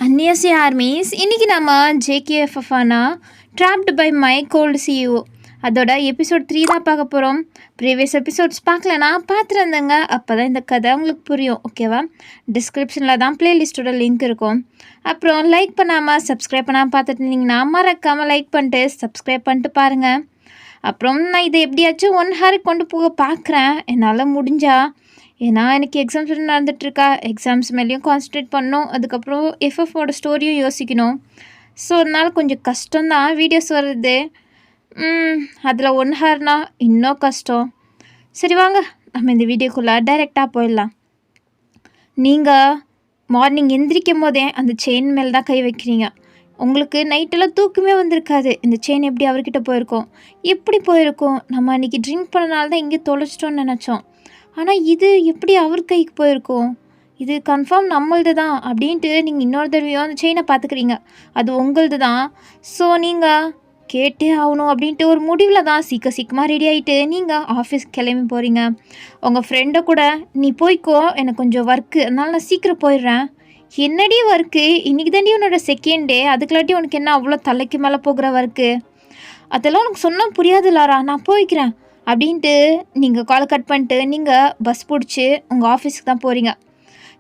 அந்நியசி armies இன்னைக்கு நம்ம ஜேகேஎஃப்எஃப்னா trapped by my cold CEO அதோட எபிசோட் 3 தான் பார்க்க போகிறோம். ப்ரீவியஸ் எபிசோட்ஸ் பார்க்கலனா பார்த்துருந்தேங்க. அப்போ தான் இந்த கதை உங்களுக்கு புரியும். ஓகேவா? டிஸ்கிரிப்ஷனில் தான் ப்ளேலிஸ்ட்டோட லிங்க் இருக்கும். அப்புறம் லைக் பண்ணாமல் சப்ஸ்கிரைப் பண்ணாமல் பார்த்துட்டு இருந்தீங்கன்னா மறக்காமல் லைக் பண்ணிட்டு சப்ஸ்கிரைப் பண்ணிட்டு பாருங்கள். அப்புறம் நான் இதை எப்படியாச்சும் 1 ஹாருக்கு கொண்டு போக பார்க்குறேன், என்னால் முடிஞ்சா. ஏன்னா எனக்கு எக்ஸாம்ஸ் நடந்துகிட்ருக்கா, எக்ஸாம்ஸ் மேலேயும் கான்சன்ட்ரேட் பண்ணணும். அதுக்கப்புறம் எஃப்எஃபோட ஸ்டோரியும் யோசிக்கணும். ஸோ அதனால் கொஞ்சம் கஷ்டம்தான் வீடியோஸ் வர்றது. அதில் 1 ஹார்னா இன்னும் கஷ்டம். சரி வாங்க நம்ம இந்த வீடியோக்குள்ளே டைரெக்டாக போயிடலாம். நீங்கள் மார்னிங் எந்திரிக்கும் போதே அந்த செயின் மேலே தான் கை வைக்கிறீங்க. உங்களுக்கு நைட்டெல்லாம் தூக்கமே வந்திருக்காது. இந்த செயின் எப்படி அவர்கிட்ட போயிருக்கோம், எப்படி போயிருக்கோம்? நம்ம அன்றைக்கி ட்ரிங்க் பண்ணனால தான் இங்கே தொலைச்சிட்டோன்னு நினச்சோம். ஆனால் இது எப்படி அவர் கைக்கு போயிருக்கோம்? இது கன்ஃபார்ம் நம்மளது தான் அப்படின்ட்டு நீங்கள் இன்னொரு தடவையும் அந்த செயினை பார்த்துக்கிறீங்க. அது உங்களது தான். ஸோ நீங்கள் கேட்டே ஆகணும் அப்படின்ட்டு ஒரு முடிவில் தான் சீக்கிரமாக ரெடி ஆகிட்டு நீங்கள் ஆஃபீஸ்க்கு கிளம்பி போகிறீங்க. உங்கள் ஃப்ரெண்டை கூட நீ போய்க்கோ, எனக்கு கொஞ்சம் ஒர்க்கு, அதனால நான் சீக்கிரம் போயிடுறேன். என்னடி ஒர்க்கு? இன்றைக்கி தாண்டி உன்னோட செகண்ட் டே, அதுக்குள்ளாட்டி உனக்கு என்ன அவ்வளோ தலைக்கு மேலே போகிற ஒர்க்கு? அதெல்லாம் உனக்கு சொன்னால் புரியாது லாரா, நான் போய்க்கிறேன் அப்படின்ட்டு நீங்கள் காலை கட் பண்ணிட்டு நீங்கள் பஸ் பிடிச்சி உங்கள் ஆஃபீஸுக்கு தான் போகிறீங்க.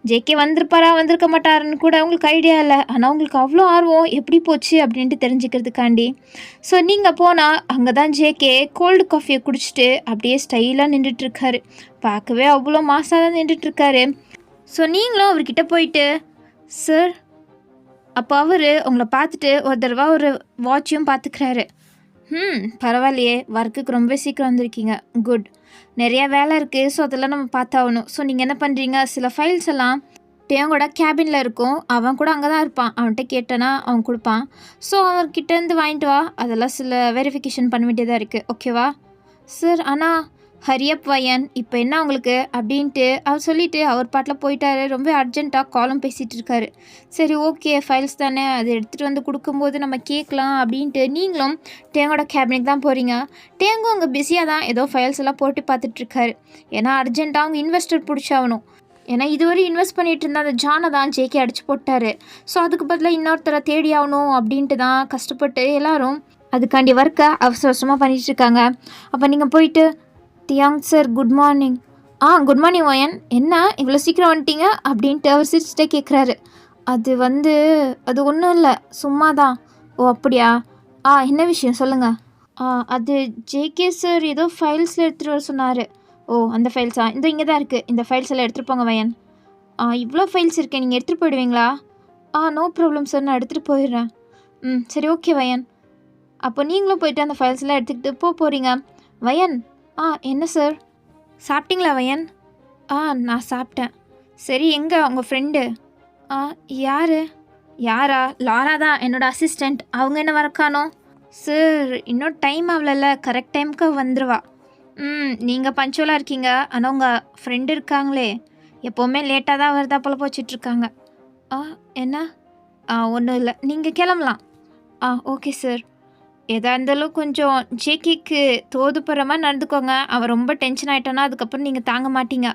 ஜேகே வந்திருப்பாரா வந்திருக்க மாட்டாருன்னு கூட உங்களுக்கு ஐடியா இல்லை. ஆனால் உங்களுக்கு அவ்வளோ ஆர்வம் எப்படி போச்சு அப்படின்ட்டு தெரிஞ்சுக்கிறதுக்காண்டி. ஸோ நீங்கள் போனால் அங்கே தான் ஜேகே கோல்டு காஃபியை குடிச்சிட்டு அப்படியே ஸ்டைலாக நின்றுட்டுருக்காரு. பார்க்கவே அவ்வளோ மாசாக தான் நின்றுட்டுருக்காரு. ஸோ நீங்களும் அவர்கிட்ட போயிட்டு, சார், அப்போ அவர் உங்களை பார்த்துட்டு ஒரு தடவை ஒரு வாட்சையும் பார்த்துக்கிறாரு. பரவாயில்லையே, ஒர்க்குக்கு ரொம்ப சீக்கிரம் வந்திருக்கீங்க, குட். நிறையா வேலை இருக்குது, ஸோ அதெல்லாம் நம்ம பார்த்தாகணும். ஸோ நீங்கள் என்ன பண்ணுறீங்க, சில ஃபைல்ஸ் எல்லாம் டேங்கோட கேபினில் இருக்கும், அவன் கூட அங்கே தான் இருப்பான். அவன்கிட்ட கேட்டேன்னா அவன் கொடுப்பான். ஸோ அவர்கிட்டேருந்து வாங்கிட்டு வா, அதெல்லாம் சில வெரிஃபிகேஷன் பண்ண வேண்டியதாக இருக்குது. ஓகேவா சார்? ஆனால் ஹரியப் வயன், இப்போ என்ன உங்களுக்கு அப்படின்ட்டு அவர் சொல்லிவிட்டு அவர் பாட்டில் போயிட்டாரு. ரொம்ப அர்ஜென்ட்டாக காலம் பேசிகிட்டு இருக்காரு. சரி ஓகே, ஃபைல்ஸ் தானே, அதை எடுத்துகிட்டு வந்து கொடுக்கும்போது நம்ம கேட்கலாம் அப்படின்ட்டு நீங்களும் டேங்கோட கேபினுக்கு தான் போகிறீங்க. டேங்கும் அங்கே பிஸியாக தான் ஏதோ ஃபைல்ஸ் எல்லாம் போட்டு பார்த்துட்ருக்காரு. ஏன்னா அர்ஜென்ட்டாக அவங்க இன்வெஸ்டர் பிடிச்சாகணும். ஏன்னா இதுவரை இன்வெஸ்ட் பண்ணிகிட்டு இருந்த அந்த ஜானை தான் ஜேகே அடிச்சு போட்டார். ஸோ அதுக்கு பதிலாக இன்னொருத்தரை தேடி ஆகணும் அப்படின்ட்டு தான் கஷ்டப்பட்டு எல்லோரும் அதுக்காண்டி ஒர்க்கை அவசர அவசரமாக பண்ணிகிட்ருக்காங்க. அப்போ நீங்கள் போயிட்டு, தியாங் sir, good morning. Good morning வயன், என்ன இவ்வளோ சீக்கிரம் வந்துட்டீங்க அப்படின்ட்டு அவர் சிரிச்சுட்டே கேட்குறாரு. அது ஒன்றும் இல்லை, சும்மா தான். ஓ அப்படியா? என்ன விஷயம் சொல்லுங்கள். அது ஜேகே சார் ஏதோ ஃபைல்ஸில் எடுத்துகிட்டு வர சொன்னார். ஓ அந்த ஃபைல்ஸா? இங்கே தான் இருக்குது, இந்த ஃபைல்ஸ் எல்லாம் எடுத்துகிட்டு போங்க வயன். இவ்வளோ ஃபைல்ஸ் இருக்கேன், நீங்கள் எடுத்துகிட்டு போயிடுவீங்களா? நோ ப்ராப்ளம் சார், நான் எடுத்துகிட்டு போயிடுறேன். சரி ஓகே வயன். அப்போ நீங்களும் போயிட்டு அந்த ஃபைல்ஸ் எல்லாம் எடுத்துக்கிட்டு போகிறீங்க. வயன், என்ன சார், சாப்பிட்டீங்களா வயன்? நான் சாப்பிட்டேன். சரி, எங்கே உங்கள் ஃப்ரெண்டு? யாரா? லாரா தான், என்னோடய அசிஸ்டண்ட். அவங்க என்ன வரக்கானோ? சார், இன்னும் டைம் ஆகலைல்ல, கரெக்ட் டைமுக்கு வந்துடுவா. நீங்கள் பஞ்சுவலாக இருக்கீங்க, ஆனால் உங்கள் ஃப்ரெண்டு இருக்காங்களே எப்போவுமே லேட்டாக தான் வருதா போல் போச்சிட்ருக்காங்க. என்ன? ஒன்றும் இல்லை, நீங்கள் கிளம்பலாம். Okay sir. எதாக இருந்தாலும் கொஞ்சம் ஜேகேக்கு தோதுப்படுற மாதிரி நடந்துக்கோங்க. அவன் ரொம்ப டென்ஷன் ஆகிட்டானா அதுக்கப்புறம் நீங்கள் தாங்க மாட்டீங்க.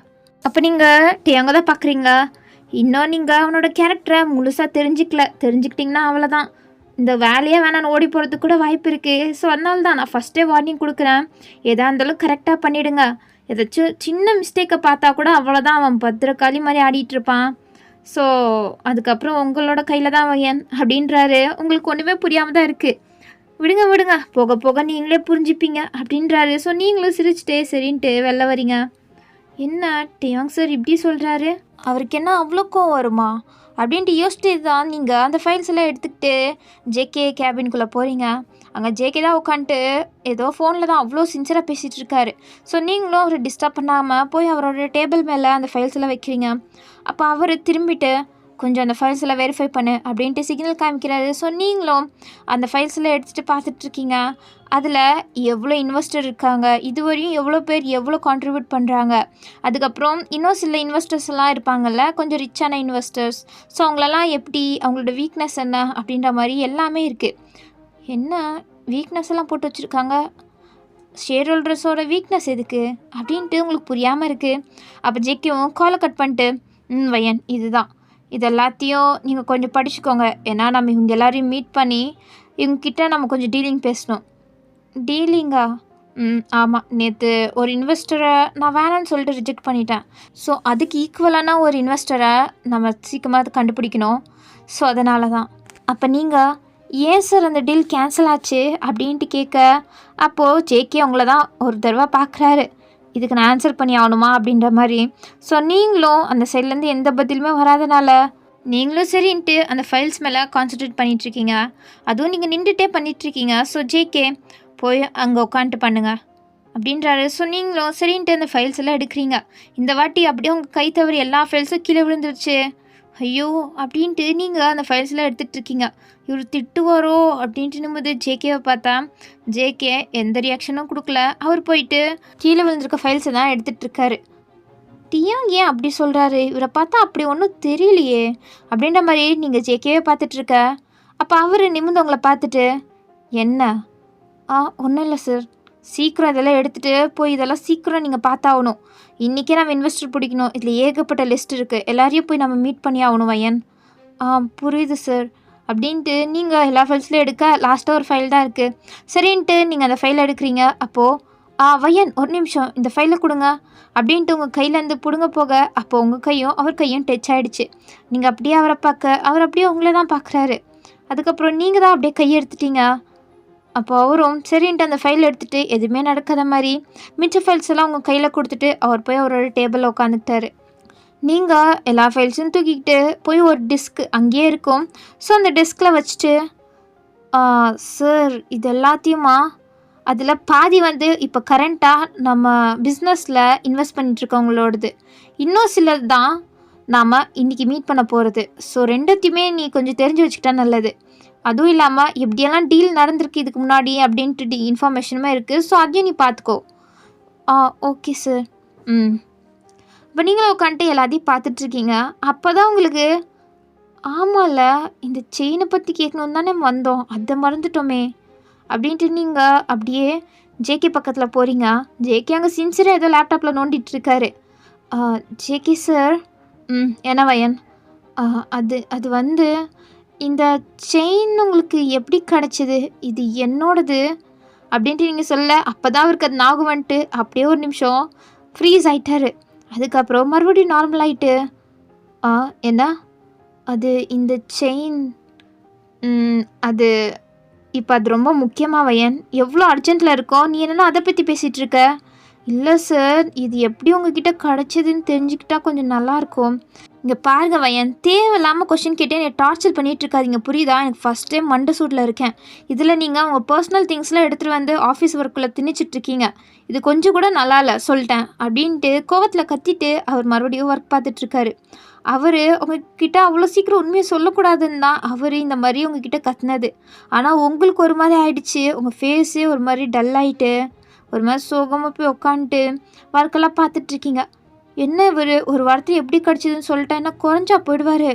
அப்போ நீங்கள் டேங்க தான் பார்க்குறீங்க. இன்னும் நீங்கள் அவனோட கேரக்டரை முழுசாக தெரிஞ்சுக்கிட்டிங்கன்னா அவ்வளோதான். இந்த வேலையே வேணான்னு ஓடி போகிறதுக்கு கூட வாய்ப்பு இருக்குது. ஸோ அதனால தான் நான் ஃபஸ்ட்டே வார்னிங் கொடுக்குறேன். எதாக இருந்தாலும் கரெக்டாக பண்ணிவிடுங்க. ஏதாச்சும் சின்ன மிஸ்டேக்கை பார்த்தா கூட அவ்வளோதான், அவன் பத்திரக்காளி மாதிரி ஆடிட்டுருப்பான். ஸோ அதுக்கப்புறம் உங்களோட கையில் தான் வயன் அப்படின்றாரு. உங்களுக்கு ஒன்றுமே புரியாமல் தான் இருக்குது. விடுங்க, போக போக நீங்களே புரிஞ்சுப்பீங்க அப்படின்றாரு. ஸோ நீங்களும் சிரிச்சிட்டே சரின்ட்டு வெளில வரீங்க. என்ன டேயாங் சார் இப்படி சொல்கிறாரு, அவருக்கு என்ன அவ்வளோ கோவம் வருமா அப்படின்ட்டு யோசிச்சுட்டு தான் நீங்கள் அந்த ஃபைல்ஸ் எல்லாம் எடுத்துக்கிட்டு ஜேகே கேபின்குள்ளே போகிறீங்க. அங்கே ஜேகே தான் உட்காந்துட்டு ஏதோ ஃபோனில் தான் அவ்வளோ சின்சியராக பேசிகிட்டு இருக்காரு. ஸோ நீங்களும் அவரை டிஸ்டர்ப் பண்ணாமல் போய் அவரோட டேபிள் மேலே அந்த ஃபைல்ஸ் எல்லாம் வைக்கிறீங்க. அப்போ அவர் திரும்பிட்டு, கொஞ்சம் அந்த ஃபைல்ஸ் எல்லாம் வெரிஃபை பண்ணு அப்படின்ட்டு சிக்னல் காமிக்கிறாரு. ஸோ நீங்களும் அந்த ஃபைல்ஸ் எல்லாம் எடுத்துகிட்டு பார்த்துட்ருக்கீங்க. அதில் எவ்வளோ இன்வெஸ்டர் இருக்காங்க, இதுவரையும் எவ்வளோ பேர் எவ்வளோ கான்ட்ரிபியூட் பண்ணுறாங்க, அதுக்கப்புறம் இன்னும் சில இன்வெஸ்டர்ஸ் எல்லாம் இருப்பாங்கள்ல, கொஞ்சம் ரிச்சான இன்வெஸ்டர்ஸ். ஸோ அவங்களெல்லாம் எப்படி, அவங்களோட வீக்னஸ் என்ன அப்படின்ற மாதிரி எல்லாமே இருக்குது. என்ன வீக்னஸ் எல்லாம் போட்டு வச்சுருக்காங்க, ஷேர் ஹோல்டர்ஸோட வீக்னஸ் எதுக்கு அப்படின்ட்டு உங்களுக்கு புரியாமல் இருக்குது. அப்போ ஜேகேவும் காலை கட் பண்ணிட்டு, வயன் இதுதான் இது எல்லாத்தையும் நீங்கள் கொஞ்சம் படிச்சுக்கோங்க. ஏன்னா நம்ம இவங்க எல்லாரையும் மீட் பண்ணி இவங்கக்கிட்ட நம்ம கொஞ்சம் டீலிங் பேசணும். டீலிங்கா? ஆமாம். நேற்று ஒரு இன்வெஸ்டரை நான் வேணான்னு சொல்லிட்டு ரிஜெக்ட் பண்ணிட்டேன். ஸோ அதுக்கு ஈக்குவலான ஒரு இன்வெஸ்டரை நம்ம சீக்கிரமாக கண்டுபிடிக்கணும். ஸோ அதனால தான். அப்போ நீங்கள் ஏன் சார் அந்த டீல் கேன்சல் ஆச்சு அப்படின்ட்டு கேட்க, அப்போது ஜேகே உங்களை தான் ஒரு தடவை பார்க்குறாரு. இதுக்கு நான் ஆன்சர் பண்ணி ஆகணுமா அப்படின்ற மாதிரி. ஸோ நீங்களும் அந்த சைட்லேருந்து எந்த பதிலுமே வராதனால நீங்களும் சரின்ட்டு அந்த ஃபைல்ஸ் மேலே கான்சன்ட்ரேட் பண்ணிகிட்ருக்கீங்க. அதுவும் நீங்கள் நின்றுட்டே பண்ணிகிட்ருக்கீங்க. ஸோ ஜேகே போய் அங்கே உட்காந்துட்டு பண்ணுங்க அப்படின்றாரு. ஸோ நீங்களும் சரின்ட்டு அந்த ஃபைல்ஸ் எல்லாம் எடுக்கிறீங்க. இந்த வாட்டி அப்படியே உங்கள் கை தவறி எல்லா ஃபைல்ஸும் கீழே விழுந்துருச்சு. ஐயோ அப்படின்ட்டு நீங்கள் அந்த ஃபைல்ஸ்லாம் எடுத்துகிட்ருக்கீங்க. இவர் திட்டுவாரோ அப்படின்ட்டு நிம்மதி ஜேகேவை பார்த்தா ஜேகே எந்த ரியாக்ஷனும் கொடுக்கல. அவர் போயிட்டு கீழே விழுந்திருக்க ஃபைல்ஸை தான் எடுத்துகிட்ருக்காரு. டியாங் ஏன் அப்படி சொல்கிறாரு? இவரை பார்த்தா அப்படி ஒன்றும் தெரியலையே அப்படின்ற மாதிரி நீங்கள் ஜேகேவே பார்த்துட்ருக்க. அப்போ அவர் நிமிர்ந்தவங்களை பார்த்துட்டு, என்ன? ஒன்றும் இல்லை சார். சீக்கிரம் இதெல்லாம் எடுத்துகிட்டு போய் இதெல்லாம் சீக்கிரம் நீங்கள் பார்த்தாகணும். இன்றைக்கே நம்ம இன்வெஸ்டர் பிடிக்கணும். இதில் ஏகப்பட்ட லிஸ்ட் இருக்குது. எல்லாரையும் போய் நம்ம மீட் பண்ணி ஆகணும் வயன். புரியுது சார் அப்படின்ட்டு நீங்கள் எல்லா ஃபைல்ஸ்லையும் எடுக்க லாஸ்ட்டாக ஒரு ஃபைல் தான் இருக்குது. சரின்ட்டு நீங்கள் அந்த ஃபைலை எடுக்கிறீங்க. அப்போது வயன் ஒரு நிமிஷம் இந்த ஃபைலை கொடுங்க அப்படின்ட்டு உங்கள் கையிலேருந்து பிடுங்க போக, அப்போது உங்கள் கையும் அவர் கையும் டச் ஆகிடுச்சு. நீங்கள் அப்படியே அவரை பார்க்க அவர் அப்படியே உங்களே தான் பார்க்குறாரு. அதுக்கப்புறம் நீங்கள் தான் அப்படியே கையை எடுத்துட்டீங்க. அப்போ அவரும் சரின்ட்டு அந்த ஃபைல் எடுத்துகிட்டு எதுவுமே நடக்காத மாதிரி மிச்ச ஃபைல்ஸ் எல்லாம் உங்கள் கையில் கொடுத்துட்டு அவர் போய் அவரோட டேபிளில் உட்காந்துக்கிட்டாரு. நீங்கள் எல்லா ஃபைல்ஸும் தூக்கிக்கிட்டு போய் ஒரு டெஸ்க் அங்கேயே இருக்கும். ஸோ அந்த டெஸ்கில் வச்சுட்டு, சார் இது எல்லாத்தையுமா? அதில் பாதி வந்து இப்போ கரண்ட்டாக நம்ம பிஸ்னஸில் இன்வெஸ்ட் பண்ணிகிட்ருக்கவங்களோடது. இன்னும் சிலது தான் நாம் இன்றைக்கி மீட் பண்ண போகிறது. ஸோ ரெண்டுத்தையுமே நீ கொஞ்சம் தெரிஞ்சு வச்சுக்கிட்டா நல்லது. அதுவும் இல்லாமல் எப்படியெல்லாம் டீல் நடந்திருக்கு இதுக்கு முன்னாடி அப்படின்ட்டு இன்ஃபர்மேஷனுமே இருக்குது. ஸோ அதையும் நீ பார்த்துக்கோ. Okay sir. இப்போ நீங்களும் உட்காந்துட்டு எல்லாத்தையும் பார்த்துட்ருக்கீங்க. அப்போ தான் உங்களுக்கு, ஆமாம்ல இந்த செயினை பற்றி கேட்கணும் தானே வந்தோம், அதை மறந்துட்டோமே அப்படின்ட்டு நீங்கள் அப்படியே ஜேகே பக்கத்தில் போகிறீங்க. ஜேகே அங்கே சின்சியராக ஏதோ லேப்டாப்பில் நோண்டிகிட்ருக்காரு. JK sir. என்ன வயன்? அது வந்து இந்த செயின் உங்களுக்கு எப்படி கிடச்சிது? இது என்னோடது அப்படின்ட்டு நீங்கள் சொல்ல, அப்போ தான் அவருக்கு அது ஞாபகம் வந்துட்டு அப்படியே ஒரு நிமிஷம் ஃப்ரீஸ் ஆகிட்டாரு. அதுக்கப்புறம் மறுபடியும் நார்மல் ஆகிட்டு, என்ன அது இந்த செயின்? அது இப்போ அது ரொம்ப முக்கியமாக வயன். எவ்வளோ அர்ஜென்ட்டில் இருக்கோம், நீ என்னென்னா அதை பற்றி பேசிகிட்டு இருக்க? இல்லை சார், இது எப்படி உங்ககிட்ட கிடச்சிதுன்னு தெரிஞ்சுக்கிட்டா கொஞ்சம் நல்லாயிருக்கும். இங்கே பாருங்க வயன், தேவையில்லாமல் கொஷின் கேட்டே என்னை டார்ச்சர் பண்ணிகிட்டு இருக்காதிங்க, புரியுதா? எனக்கு ஃபஸ்ட் டைம் மண்டை சூட்டில் இருக்கேன். இதில் நீங்கள் உங்கள் பர்சனல் திங்ஸ்லாம் எடுத்துகிட்டு வந்து ஆஃபீஸ் ஒர்க்கில் திணிச்சிட்ருக்கீங்க. இது கொஞ்சம் கூட நல்லா இல்லை சொல்லிட்டேன் அப்படின்ட்டு கோவத்தில் கத்திட்டு அவர் மறுபடியும் ஒர்க் பார்த்துட்ருக்காரு. அவர் உங்ககிட்ட அவ்வளோ சீக்கிரம் உண்மையை சொல்லக்கூடாதுன்னு தான் அவர் இந்த மாதிரி உங்ககிட்ட கத்துனது. ஆனால் உங்களுக்கு ஒரு மாதிரி ஆயிடுச்சு. உங்கள் ஃபேஸே ஒரு மாதிரி டல் ஆகிட்டு ஒரு மாதிரி சோகமாக போய் உட்காந்துட்டு ஒர்க்கெல்லாம் பார்த்துட்ருக்கீங்க. என்ன இவர் ஒரு வாரத்தில் எப்படி கிடச்சிதுன்னு சொல்லிட்டா என்ன குறைஞ்சா போயிடுவார்?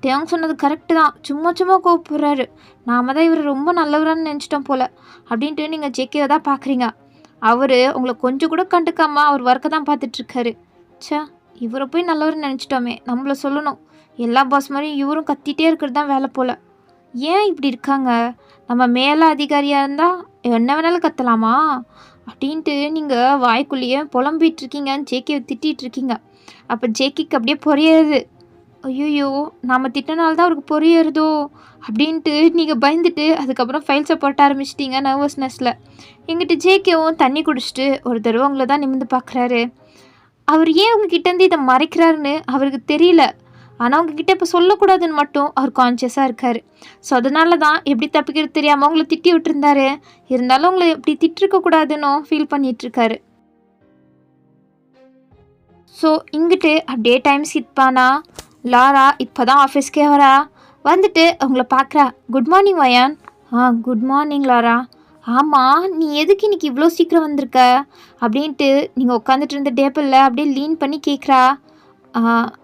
டேங் சொன்னது கரெக்டு தான், சும்மா சும்மா கோவப்படுறாரு. நாம தான் இவர் ரொம்ப நல்லவரான்னு நினச்சிட்டோம் போல் அப்படின்ட்டு நீங்கள் ஜேகேவை தான் பார்க்குறீங்க. அவர் உங்களை கொஞ்சம் கூட கண்டுக்காமல் அவர் ஒர்க்கை தான் பார்த்துட்ருக்காரு. சே, இவரை போய் நல்லவர்னு நினச்சிட்டோமே, நம்மளை சொல்லணும். எல்லா பாஸ் மாதிரியும் இவரும் கத்திகிட்டே இருக்கிறது தான் வேலை போல். ஏன் இப்படி இருக்காங்க? நம்ம மேலே அதிகாரியாக இருந்தால் என்ன வேணாலும் கத்தலாமா அப்படின்ட்டு நீங்கள் வாய்க்குள்ளேயே புலம்பிகிட்ருக்கீங்க. ஜேகே திட்டிகிட்ருக்கீங்க. அப்போ ஜேகேக்கு அப்படியே பொரியறது. ஐயோ, நாம் திட்டினால்தான் அவருக்கு பொரியறதோ அப்படின்ட்டு நீங்கள் பயந்துட்டு அதுக்கப்புறம் ஃபைல்ஸை போட்ட ஆரம்பிச்சிட்டிங்க நர்வஸ்னஸில். எங்கிட்ட ஜேகேவும் தண்ணி குடிச்சிட்டு ஒரு தடவை உங்களை தான் நிமிர்ந்து பார்க்குறாரு. அவர் ஏன் உங்ககிட்டேருந்து இதை மறைக்கிறாருன்னு அவருக்கு தெரியல. ஆனால் உங்ககிட்ட இப்போ சொல்லக்கூடாதுன்னு மட்டும் அவர் கான்ஷியஸாக இருக்கார். ஸோ அதனால தான் எப்படி தப்பிக்கிறது தெரியாமல் உங்களை திட்டி விட்டுருந்தாரு. இருந்தாலும் உங்களை எப்படி திட்டிருக்கக்கூடாதுன்னு ஃபீல் பண்ணிகிட்ருக்காரு. ஸோ இங்கிட்டு அப்படியே டைம் சிட்பானா லாரா இப்போ தான் ஆஃபீஸ்க்கே வரா. வந்துட்டு அவங்கள பார்க்குறா. குட் மார்னிங் வயான். Good morning Lara. ஆமாம், நீ எதுக்கு இன்றைக்கி இவ்வளோ சீக்கிரம் வந்திருக்க அப்படின்ட்டு நீங்கள் உட்காந்துட்டு இருந்த டேபிளில் அப்படியே லீன் பண்ணி கேட்குறா.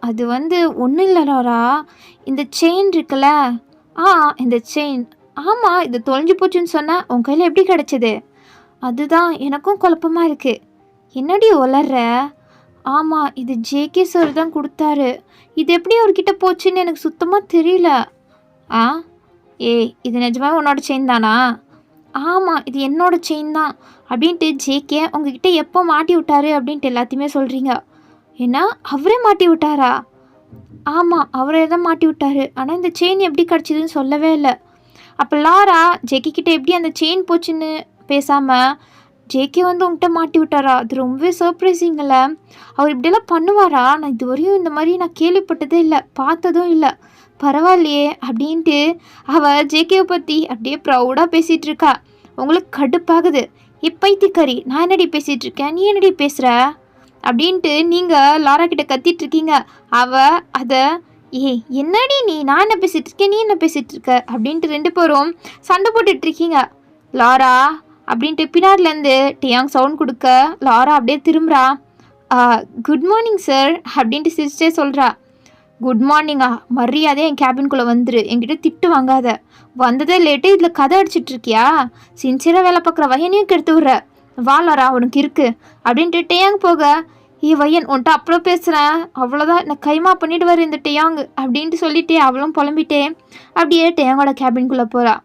அது வந்து ஒன்றும் இல்லை லாரா, இந்த செயின் இருக்குல்ல, இந்த செயின். ஆமாம், இது தொலைஞ்சு போச்சுன்னு சொன்னால் உன் கையில் எப்படி கிடச்சிது? அதுதான் எனக்கும் குழப்பமாக இருக்குது. என்னடி உளர்ற? ஆமாம், இது ஜேகே சார் தான் கொடுத்தாரு. இது எப்படி அவர்கிட்ட போச்சுன்னு எனக்கு சுத்தமாக தெரியல. ஆ ஏய், இது நிஜமாவே உன்னோட செயின் தானா? ஆமாம், இது என்னோட செயின் தான் அப்படின்ட்டு ஜேகே உங்ககிட்ட எப்போ மாட்டி விட்டாரு அப்படின்ட்டு எல்லாத்தையுமே சொல்கிறீங்க. ஏன்னா அவரே மாட்டி விட்டாரா? ஆமாம், அவரே தான் மாட்டி விட்டாரு. ஆனால் இந்த செயின் எப்படி கிடச்சிதுன்னு சொல்லவே இல்லை. அப்போ லாரா ஜேகே கிட்ட எப்படி அந்த செயின் போச்சுன்னு பேசாமல் ஜேகே வந்து உங்கள்கிட்ட மாட்டி விட்டாரா? அது ரொம்பவே சர்ப்ரைசிங்கில்ல. அவர் இப்படியெல்லாம் பண்ணுவாரா? நான் இதுவரையும் இந்த மாதிரி நான் கேள்விப்பட்டதே இல்லை, பார்த்ததும் இல்லை. பரவாயில்லையே அப்படின்ட்டு அவள் ஜேகேவை பற்றி அப்படியே ப்ரௌடாக பேசிகிட்டு இருக்கா. உங்களுக்கு கடுப்பாகுது. இப்பைத்திக்கறி, நான் என்னடி பேசிகிட்டு இருக்கேன், நீ என்னடி பேசுகிற அப்படின்ட்டு நீங்கள் லாரா கிட்ட கத்திட்டு இருக்கீங்க. அவள் அதை என்னடி நீ, நான் என்ன பேசிகிட்டு இருக்கேன், நீ என்ன பேசிகிட்டு இருக்க அப்படின்ட்டு 2 பேரும் சண்டை போட்டுட்ருக்கீங்க. லாரா அப்படின்ட்டு பின்னாடிலேருந்து டியாங் சவுண்ட் கொடுக்க லாரா அப்படியே திரும்புகிறா. குட் மார்னிங் சார் அப்படின்ட்டு சிரிச்சிட்டே சொல்கிறா. குட் மார்னிங்கா? மரியாதையே என் கேபின்குள்ளே வந்துரு, என்கிட்ட திட்டு வாங்காத. வந்ததே லேட்டு, இதில் கதை அடிச்சிட்டு இருக்கியா? சின்சியராக வேலை பார்க்குற வயனையும் கெடுத்து விட்ற. வாழறா உனக்கு இருக்குது அப்படின்ட்டு டேயாங் போக, வயன் உன்ட்ட அப்புறம் பேசுகிறேன், அவ்வளோதான் என்னை கைமா பண்ணிவிடுவார் இந்த டேயாங் அப்படின்ட்டு சொல்லிட்டே அவளும் புலம்பிட்டே அப்படியே டேயாங்கோட கேபின்குள்ளே போகிறா.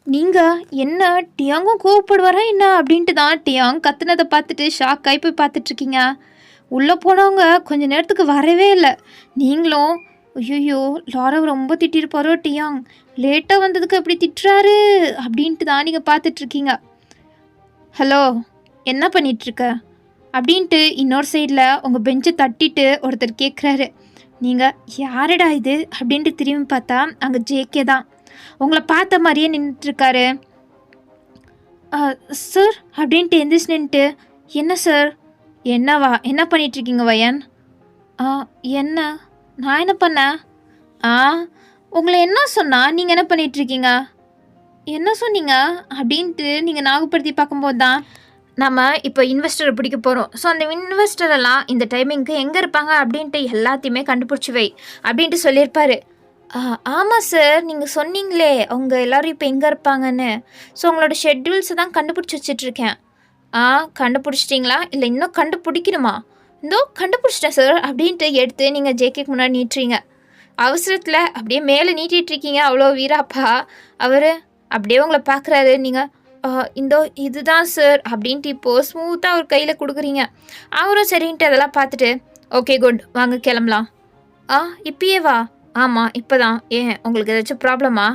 நீங்கள் என்ன டியாங்கும் கோவப்படுவாரா என்ன அப்படின்ட்டு தான் டியாங் கத்துனதை பார்த்துட்டு ஷாக் ஆகி போய் பார்த்துட்ருக்கீங்க. உள்ளே போனவங்க கொஞ்சம் நேரத்துக்கு வரவே இல்லை. நீங்களும் ஐயோ லாராவை ரொம்ப திட்டிருப்பாரோ டியாங், லேட்டாக வந்ததுக்கு எப்படி திட்டுறாரு அப்படின்ட்டு தான் நீங்கள் பார்த்துட்ருக்கீங்க. ஹலோ, என்ன பண்ணிகிட்ருக்க அப்படின்ட்டு இன்னொரு சைடில் உங்கள் பெஞ்சை தட்டிட்டு ஒருத்தர் கேட்குறாரு. நீங்கள் யாரடா இது அப்படின்ட்டு திரும்பி பார்த்தா அங்கே ஜேகே தான் உங்களை பார்த்த மாதிரியே நின்றுட்டுருக்காரு. சார் அப்படின்ட்டு எந்திரிச்சு நின்றுட்டு, என்ன சார்? என்னவா, என்ன பண்ணிகிட்ருக்கீங்க வயன்? என்ன? நான் என்ன பண்ணேன்? உங்களை என்ன சொன்னா? நீங்கள் என்ன பண்ணிகிட்ருக்கீங்க? என்ன சொன்னீங்க அப்படின்ட்டு நீங்கள் ஞாபகப்படுத்தி பார்க்கும்போது தான் நம்ம இப்போ இன்வெஸ்டரை பிடிக்க போகிறோம். ஸோ அந்த இன்வெஸ்டரெல்லாம் இந்த டைமிங்க்கு எங்கே இருப்பாங்க அப்படின்ட்டு எல்லாத்தையுமே கண்டுபிடிச்சி வை அப்படின்ட்டு சொல்லியிருப்பாரு. ஆமாம் சார், நீங்கள் சொன்னீங்களே அவங்க எல்லோரும் இப்போ எங்கே இருப்பாங்கன்னு. ஸோ உங்களோட ஷெட்யூல்ஸை தான் கண்டுபிடிச்சி வச்சிட்ருக்கேன். கண்டுபிடிச்சிட்டிங்களா? இல்லை இன்னும் கண்டுபிடிக்கணுமா? இந்தோ கண்டுபிடிச்சிட்டேன் சார் அப்படின்ட்டு எடுத்து நீங்கள் ஜேகேக்கு முன்னாடி நீட்டுறீங்க. அவசரத்தில் அப்படியே மேலே நீட்டிகிட்ருக்கீங்க. அவ்வளோ வீராப்பா அவர் அப்படியே உங்களை பார்க்குறாரு. நீங்கள் இந்தோ இதுதான் சார் அப்படின்ட்டு இப்போது ஸ்மூத்தாக அவர் கையில் கொடுக்குறீங்க. அவரும் சரின்ட்டு அதெல்லாம் பார்த்துட்டு, ஓகே குட், வாங்க கிளம்பலாம். இப்பயே வா? ஆமாம் இப்போ தான். ஏன் உங்களுக்கு ஏதாச்சும் ப்ராப்ளமா?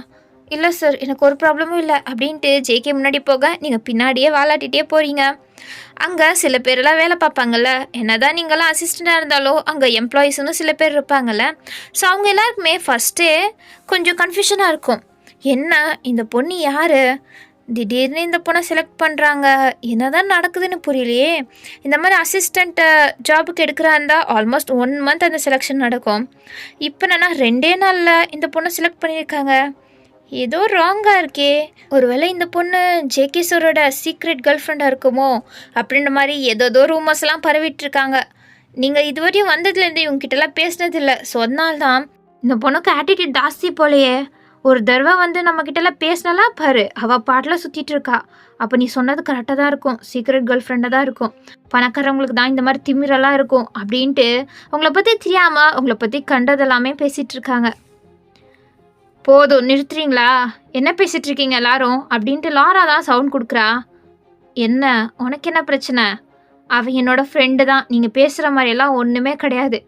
இல்லை சார், எனக்கு ஒரு ப்ராப்ளமும் இல்லை அப்படின்ட்டு ஜேகே முன்னாடி போக நீங்கள் பின்னாடியே வாலாட்டிகிட்டே போகிறீங்க. அங்கே சில பேரெல்லாம் வேலை பார்ப்பாங்கள்ல, என்ன தான் நீங்களாம் அசிஸ்டண்ட்டாக இருந்தாலும் அங்கே எம்ப்ளாயீஸுன்னு சில பேர் இருப்பாங்கள்ல. ஸோ அவங்க எல்லாருக்குமே ஃபஸ்ட்டே கொஞ்சம் கன்ஃபியூஷனாக இருக்கும். என்ன இந்த பொண்ணு யார், திடீர்னு இந்த பொண்ணை செலக்ட் பண்ணுறாங்க, என்ன தான் நடக்குதுன்னு புரியலையே. இந்த மாதிரி அசிஸ்டண்ட்டை ஜாபுக்கு எடுக்கிறா இருந்தால் ஆல்மோஸ்ட் 1 மந்த் அந்த செலெக்ஷன் நடக்கும். இப்போ என்னன்னா 2 நாளில் இந்த பொண்ணை செலக்ட் பண்ணியிருக்காங்க. ஏதோ ராங்காக இருக்கே. ஒருவேளை இந்த பொண்ணு ஜேகே சாரோட சீக்ரெட் கேர்ள் ஃப்ரெண்டாக இருக்குமோ அப்படின்ற மாதிரி ஏதோ ரூமர்ஸ்லாம் பரவிட்டுருக்காங்க. நீங்கள் இதுவரையும் வந்ததுலேருந்து இவங்ககிட்டலாம் பேசினதில்லை. ஸோ அதனால்தான் இந்த பொண்ணுக்கு ஆட்டிடியூட் ஜாஸ்தி போலையே. ஒரு தடவை வந்து நம்மக்கிட்டலாம் பேசினாலாம் பாரு, அவள் பாட்டில் சுற்றிட்டு இருக்கா. அப்போ நீ சொன்னது கரெக்டாக தான் இருக்கும், சீக்ரெட் கேர்ள் ஃப்ரெண்டாக தான் இருக்கும். பணக்காரவங்களுக்கு தான் இந்த மாதிரி திமிரெல்லாம் இருக்கும் அப்படின்ட்டு உங்களை பற்றி தெரியாமல் உங்களை பற்றி கண்டதெல்லாமே பேசிகிட்டு இருக்காங்க. போதும், நிறுத்துறீங்களா? என்ன பேசிகிட்டு இருக்கீங்க எல்லாரும் அப்படின்ட்டு லாரா தான் சவுண்ட் கொடுக்குறா. என்ன உனக்கு என்ன பிரச்சனை? அவன் என்னோடய ஃப்ரெண்டு தான், நீங்கள் பேசுகிற மாதிரியெல்லாம் ஒன்றுமே கிடையாது.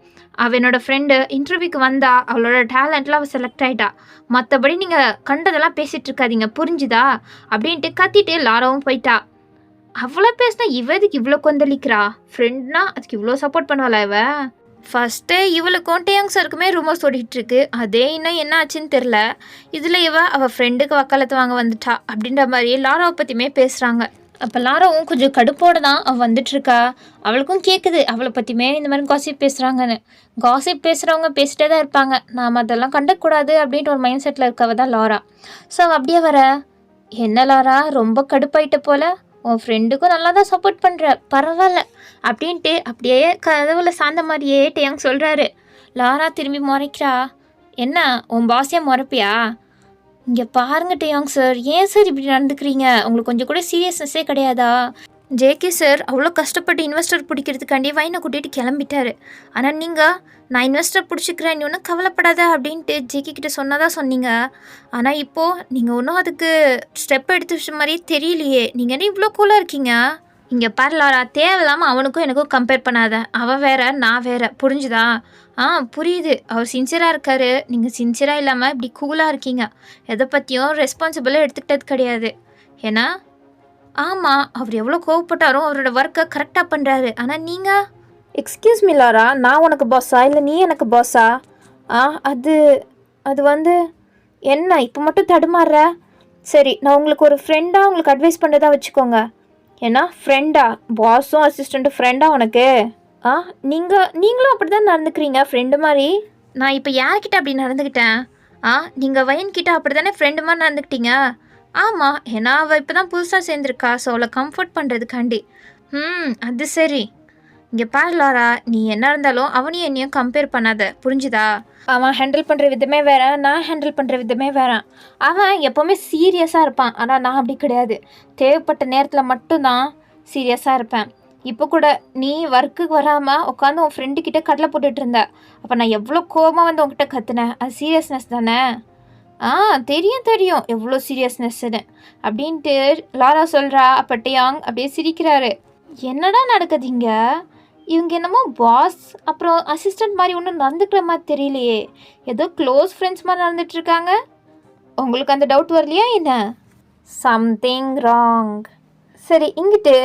அவள் என்னோடய ஃப்ரெண்டு, இன்டர்வியூக்கு வந்தா, அவளோட டேலண்ட்டில் அவள் செலக்ட் ஆகிட்டா. மற்றபடி நீங்கள் கண்டதெல்லாம் பேசிகிட்டு இருக்காதீங்க, புரிஞ்சுதா அப்படின்ட்டு கத்திட்டு லாராவும் போயிட்டா. அவ்வளோ பேசினா இவதுக்கு இவ்வளோ கொந்தளிக்கிறா? ஃப்ரெண்ட்னா அதுக்கு இவ்வளோ சப்போர்ட் பண்ணுவாளா இவ? ஃபஸ்ட்டு இவளுக்கும் டேயாங் சாருக்குமே ரூமர்ஸ் ஓடிட்டுருக்கு. அதே இன்னும் என்ன ஆச்சுன்னு தெரில. இதில் அவள் ஃப்ரெண்டுக்கு வக்காலத்து வாங்க வந்துட்டா அப்படின்ற மாதிரி லாராவை பற்றியுமே பேசுகிறாங்க. அப்போ லாராவும் கொஞ்சம் கடுப்போடு தான் அவள் வந்துட்டுருக்கா. அவளுக்கும் கேட்குது அவளை பற்றியுமே இந்த மாதிரி காசிப் பேசுகிறாங்கன்னு. காசிப் பேசுகிறவங்க பேசிட்டே தான் இருப்பாங்க, நாம் அதெல்லாம் கண்டக்கூடாது அப்படின்ட்டு ஒரு மைண்ட் செட்டில் இருக்கவ தான் லாரா. ஸோ அப்படியே வர, என்ன லாரா ரொம்ப கடுப்பாயிட்ட போல், உன் ஃப்ரெண்டுக்கும் நல்லா தான் சப்போர்ட் பண்ணுற, பரவாயில்ல அப்படின்ட்டு அப்படியே கதவுல சார்ந்த மாதிரியே டேயாங் சொல்கிறாரு. லாரா திரும்பி முறைக்கிறா. என்ன உன் பாஸே முறைப்பியா? இங்கே பாருங்க டேயாங் சார், ஏன் சார் இப்படி நடந்துக்கிறீங்க? உங்களுக்கு கொஞ்சம் கூட சீரியஸ்னஸே கிடையாதா? ஜேகே சார் அவ்வளோ கஷ்டப்பட்டு இன்வெஸ்டர் பிடிக்கிறதுக்காண்டி வைனை கூட்டிகிட்டு கிளம்பிட்டாரு. ஆனால் நீங்கள் நான் இன்வெஸ்டர் பிடிச்சிக்கிறேன், நீ ஒன்றும் கவலைப்படாத அப்படின்ட்டு ஜேகே கிட்ட சொன்னதாக சொன்னீங்க. ஆனால் இப்போது நீங்கள் ஒன்றும் அதுக்கு ஸ்டெப் எடுத்து வச்ச மாதிரியே தெரியலையே. நீங்கள் என்ன இவ்வளோ கூலாக இருக்கீங்க? இங்கே பாரலாரா, தேவையில்லாமல் அவனுக்கும் எனக்கும் கம்பேர் பண்ணாத. அவன் வேற, நான் வேற, புரிஞ்சுதா? புரியுது. அவர் சின்சியராக இருக்காரு, நீங்கள் சின்சியராக இல்லாமல் இப்படி கூலாக இருக்கீங்க. எதை பற்றியும் ரெஸ்பான்சிபிளாக எடுத்துக்கிட்டது கிடையாது. ஏன்னா ஆமாம், அவர் எவ்வளோ கோவப்பட்டாரோ அவரோட ஒர்க்கை கரெக்டாக பண்ணுறாரு. ஆனால் நீங்கள் எக்ஸ்கியூஸ் மீ லாரா, நான் உனக்கு பாஸா இல்லை நீ எனக்கு பாஸா? அது அது வந்து என்ன இப்போ மட்டும் தடுமாறுற? சரி, நான் உங்களுக்கு ஒரு ஃப்ரெண்டாக உங்களுக்கு அட்வைஸ் பண்ணுறதா வச்சுக்கோங்க. ஏன்னா ஃப்ரெண்டா? பாஸும் அசிஸ்டண்ட்டும் ஃப்ரெண்டா உனக்கு? நீங்களும் அப்படி தான் நடந்துக்கிறீங்க ஃப்ரெண்டு மாதிரி. நான் இப்போ யார்கிட்ட அப்படி நடந்துக்கிட்டேன்? நீங்கள் வயன்கிட்ட அப்படி தானே ஃப்ரெண்டு மாதிரி நடந்துக்கிட்டீங்க. ஆமாம், ஏன்னா அவள் இப்போ தான் புதுசாக சேர்ந்துருக்கா, ஸோ அவளை கம்ஃபர்ட் பண்ணுறதுக்காண்டி. அது சரி. இங்கே பாரலாரா, நீ என்ன இருந்தாலும் அவனையும் என்னையும் கம்பேர் பண்ணாத, புரிஞ்சுதா? அவன் ஹேண்டில் பண்ணுற விதமே வேற, நான் ஹேண்டில் பண்ணுற விதமே வேற. அவன் எப்போவுமே சீரியஸாக இருப்பான், ஆனால் நான் அப்படி கிடையாது. தேவைப்பட்ட நேரத்தில் மட்டும்தான் சீரியஸாக இருப்பேன். இப்போ கூட நீ ஒர்க்குக்கு வராமல் உட்காந்து உன் ஃப்ரெண்டுக்கிட்ட கடலை போட்டுட்டு இருந்த. அப்போ நான் எவ்வளோ கோபமாக வந்து உங்ககிட்ட கற்றுனேன். அது சீரியஸ்னஸ் தானே? தெரியும் எவ்வளோ சீரியஸ்னஸ்ன்னு அப்படின்ட்டு லாரா சொல்கிறா. அப்போ டேயாங் அப்படியே சிரிக்கிறாரு. என்னடா நடக்குதுங்க? இவங்க என்னமோ பாஸ் அப்புறம் அசிஸ்டண்ட் மாதிரி ஒன்றும் நடந்துக்கிற மாதிரி தெரியலையே. ஏதோ க்ளோஸ் ஃப்ரெண்ட்ஸ் மாதிரி நடந்துட்டுருக்காங்க. உங்களுக்கு அந்த டவுட் வரலையா என்ன? Something wrong. சரி, இங்கிட்டு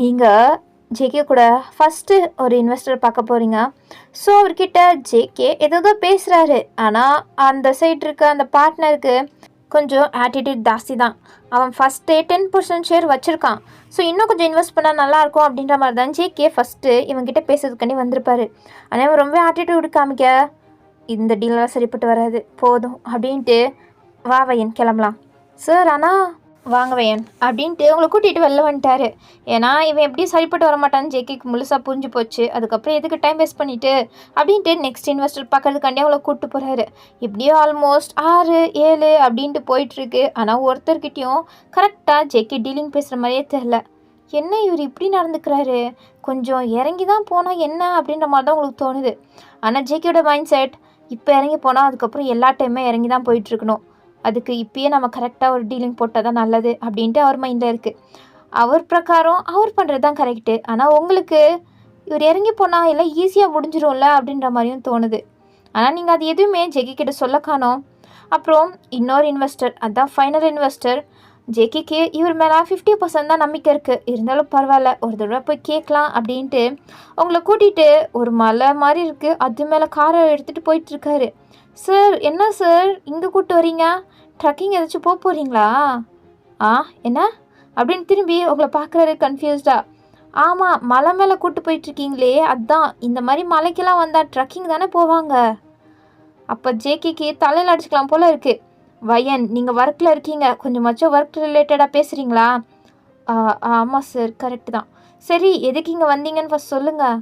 நீங்கள் ஜேகே கூட ஃபஸ்ட்டு ஒரு இன்வெஸ்டர் பார்க்க போகிறீங்க. ஸோ அவர்கிட்ட ஜேகே ஏதோ பேசுகிறாரு. ஆனால் அந்த சைடு இருக்க அந்த பார்ட்னருக்கு கொஞ்சம் ஆட்டிடியூட் ஜாஸ்தி தான். அவன் ஃபஸ்ட்டே 10% ஷேர் வச்சுருக்கான். ஸோ இன்னும் கொஞ்சம் இன்வெஸ்ட் பண்ணால் நல்லாயிருக்கும் அப்படின்ற மாதிரி தான் ஜேகே ஃபஸ்ட்டு இவங்ககிட்ட பேசுறதுக்காண்டி வந்திருப்பார். ஆனால் இவன் ரொம்ப ஆட்டிடியூட் காமிக்க இந்த டீலெலாம் சரிப்பட்டு வராது, போதும் அப்படின்ட்டு வா வையன் கிளம்பலாம். சார் ஆனால் வாங்க வையன் அப்படின்ட்டு உங்களை கூட்டிகிட்டு வெளில வந்துட்டாரு. ஏன்னா இவன் எப்படி சரிப்பட்டு வரமாட்டான்னு ஜேகேக்கு முழுசாக புரிஞ்சு போச்சு. அதுக்கப்புறம் எதுக்கு டைம் வேஸ்ட் பண்ணிவிட்டு அப்படின்ட்டு நெக்ஸ்ட் இன்வெஸ்டர் பார்க்கறதுக்காண்டி அவங்கள கூப்பிட்டு போகிறாரு. இப்படியோ ஆல்மோஸ்ட் 6, 7 அப்படின்ட்டு போயிட்டுருக்கு. ஆனால் ஒருத்தர்கிட்டையும் கரெக்டாக ஜேகே டீலிங் பேசுகிற மாதிரியே தெரில. என்ன இவர் இப்படி நடந்துக்கிறாரு, கொஞ்சம் இறங்கி தான் போனால் என்ன அப்படின்ற மாதிரி தான் உங்களுக்கு தோணுது. ஆனால் ஜேகேயோட மைண்ட் செட் இப்போ இறங்கி போனால் அதுக்கப்புறம் எல்லா டைமே இறங்கி தான் போயிட்டுருக்கணும். அதுக்கு இப்பயே நம்ம கரெக்டாக ஒரு டீலிங் போட்டால் தான் நல்லது அப்படின்ட்டு அவர் மைண்டில் இருக்குது. அவர் பிரகாரம் அவர் பண்ணுறது தான் கரெக்டு. ஆனால் உங்களுக்கு இவர் இறங்கி போனால் எல்லாம் ஈஸியாக முடிஞ்சிடும்ல அப்படின்ற மாதிரியும் தோணுது. ஆனால் நீங்கள் அது எதுவுமே ஜேகே கிட்ட சொல்ல காணோம். அப்புறம் இன்னொரு இன்வெஸ்டர், அதுதான் ஃபைனல் இன்வெஸ்டர். ஜேகேக்கு இவர் மேலே 50% தான் நம்பிக்கை இருக்குது. இருந்தாலும் பரவாயில்ல, ஒரு தடவை போய் கேட்கலாம் அப்படின்ட்டு உங்களை கூட்டிகிட்டு ஒரு மலை மாதிரி இருக்குது, அது மேலே காரை எடுத்துகிட்டு போயிட்டுருக்காரு. சார், என்ன சார் இங்கே கூப்பிட்டு வரீங்க? ட்ரக்கிங் ஏதாச்சும் போக போகிறீங்களா? என்ன அப்படின்னு திரும்பி உங்களை பார்க்குறாரு கன்ஃபியூஸ்டாக. ஆமாம், மலை மேலே கூப்பிட்டு போயிட்டுருக்கீங்களே, அதுதான். இந்த மாதிரி மலைக்கெல்லாம் வந்தால் ட்ரக்கிங் தானே போவாங்க. அப்போ ஜேகேக்கு தலையில் அடிச்சுக்கலாம் போல் இருக்குது. வயன், நீங்கள் ஒர்க்கில் இருக்கீங்க, கொஞ்சமாச்சும் ஒர்க் ரிலேட்டடாக பேசுகிறீங்களா? ஆமாம் சார், கரெக்டு தான். சரி, எதுக்கு இங்கே வந்தீங்கன்னு ஃபஸ்ட் சொல்லுங்கள்.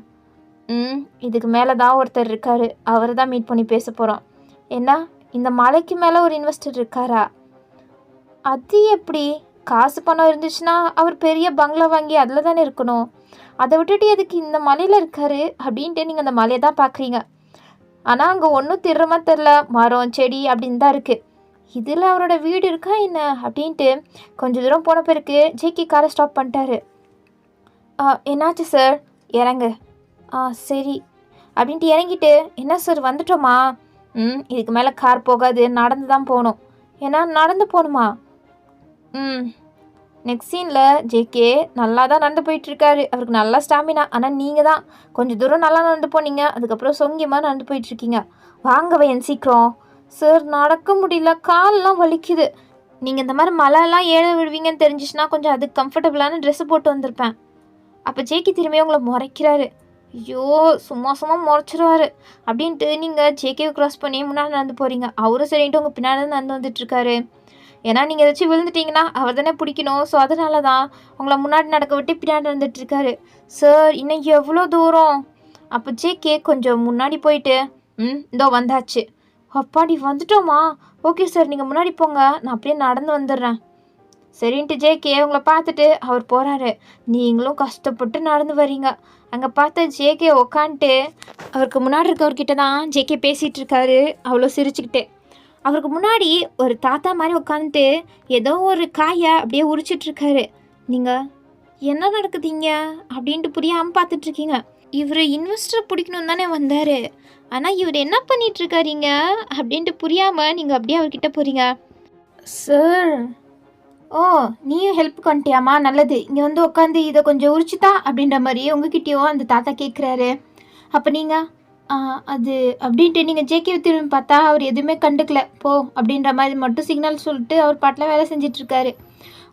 இதுக்கு மேலே தான் ஒருத்தர் இருக்கார், அவரை தான் மீட் பண்ணி பேச போகிறோம். என்ன, இந்த மலைக்கு மேலே ஒரு இன்வெஸ்டர் இருக்காரா? அது எப்படி? காசு பணம் இருந்துச்சுன்னா அவர் பெரிய பங்களா வாங்கி அதில் தானே இருக்கணும். அதை விட்டுட்டு எதுக்கு இந்த மலையில் இருக்காரு அப்படின்ட்டு நீங்கள் அந்த மலையை தான் பார்க்குறீங்க. ஆனால் அங்கே ஒன்றும் திடுற மாதிரி தெரில, மரம் செடி அப்படின்னு தான் இருக்குது. இதில் அவரோட வீடு இருக்கா என்ன அப்படின்ட்டு கொஞ்சம் தூரம் போன பிறகு ஜேகே காரை ஸ்டாப் பண்ணிட்டாரு. என்னாச்சு சார்? இறங்கு. சரி அப்படின்ட்டு இறங்கிட்டு, என்ன சார் வந்துட்டோமா? இதுக்கு மேலே கார் போகாது, நடந்து தான் போகணும். ஏன்னா நடந்து போகணுமா? நெக்ஸ்ட் சீனில் ஜேகே நல்லா தான் நடந்து போயிட்டுருக்காரு, அவருக்கு நல்லா ஸ்டாமினா. ஆனால் நீங்கள் தான் கொஞ்சம் தூரம் நல்லா நடந்து போனீங்க, அதுக்கப்புறம் சொங்கியமாக நடந்து போயிட்டுருக்கீங்க. வாங்க வையன் சீக்கிரம். சார், நடக்க முடியல, காலெலாம் வலிக்குது. நீங்கள் இந்த மாதிரி மழைலாம் ஏழை விடுவீங்கன்னு தெரிஞ்சிச்சுன்னா கொஞ்சம் அதுக்கு கம்ஃபர்டபுளான ட்ரெஸ்ஸு போட்டு வந்திருப்பேன். அப்போ ஜேகே திரும்பியும் உங்களை முறைக்கிறாரு. ஐயோ, சும்மா முறைச்சிருவார் அப்படின்ட்டு நீங்கள் ஜேகேவை க்ராஸ் பண்ணி முன்னாடி நடந்து போகிறீங்க. அவரும் சரின்ட்டு உங்கள் பின்னாடி தான் நடந்து வந்துட்டுருக்காரு. ஏன்னா நீங்கள் ஏதாச்சும் விழுந்துட்டிங்கன்னா அவர் தானே பிடிக்கணும். ஸோ அதனால தான் உங்களை முன்னாடி நடக்க விட்டு பின்னாடி நடந்துட்டுருக்காரு. சார், இன்னும் எவ்வளோ தூரம்? அப்போ ஜேகே கொஞ்சம் முன்னாடி போயிட்டு இதோ வந்தாச்சு. அப்பாடி வந்துட்டோமா? ஓகே சார், நீங்கள் முன்னாடி போங்க, நான் அப்படியே நடந்து வந்துடுறேன். சரின்ட்டு ஜேகே உங்களை பார்த்துட்டு அவர் போகிறாரு. நீங்களும் கஷ்டப்பட்டு நடந்து வரீங்க. அங்கே பார்த்த ஜேகே உக்காந்துட்டு அவருக்கு முன்னாடி இருக்கவர்கிட்ட தான் ஜேகே பேசிகிட்டு இருக்காரு அவ்வளோ சிரிச்சுக்கிட்டு. அவருக்கு முன்னாடி ஒரு தாத்தா மாதிரி உட்காந்துட்டு ஏதோ ஒரு காயை அப்படியே உரிச்சிட்ருக்காரு. நீங்கள் என்ன நடக்குதுங்க அப்படின்ட்டு புரியாமல் பார்த்துட்ருக்கீங்க. இவர் இன்வெஸ்டரை பிடிக்கணும் தானே வந்தார், ஆனால் இவர் என்ன பண்ணிகிட்ருக்காருங்க அப்படின்ட்டு புரியாமல் நீங்கள் அப்படியே அவர்கிட்ட போகிறீங்க. சார், ஓ நீயும் ஹெல்ப் பண்ணிட்டியாம்மா, நல்லது, இங்கே வந்து உட்காந்து இதை கொஞ்சம் உரிச்சுதா அப்படின்ற மாதிரி உங்ககிட்டயும் அந்த தாத்தா கேட்குறாரு. அப்போ நீங்கள் அது அப்படின்ட்டு நீங்கள் ஜேகே திரும்பி பார்த்தா அவர் எதுவுமே கண்டுக்கல. போ அப்படின்ற மாதிரி மட்டும் சிக்னல் சொல்லிட்டு அவர் பாட்டில் வேலை செஞ்சிட்ருக்காரு.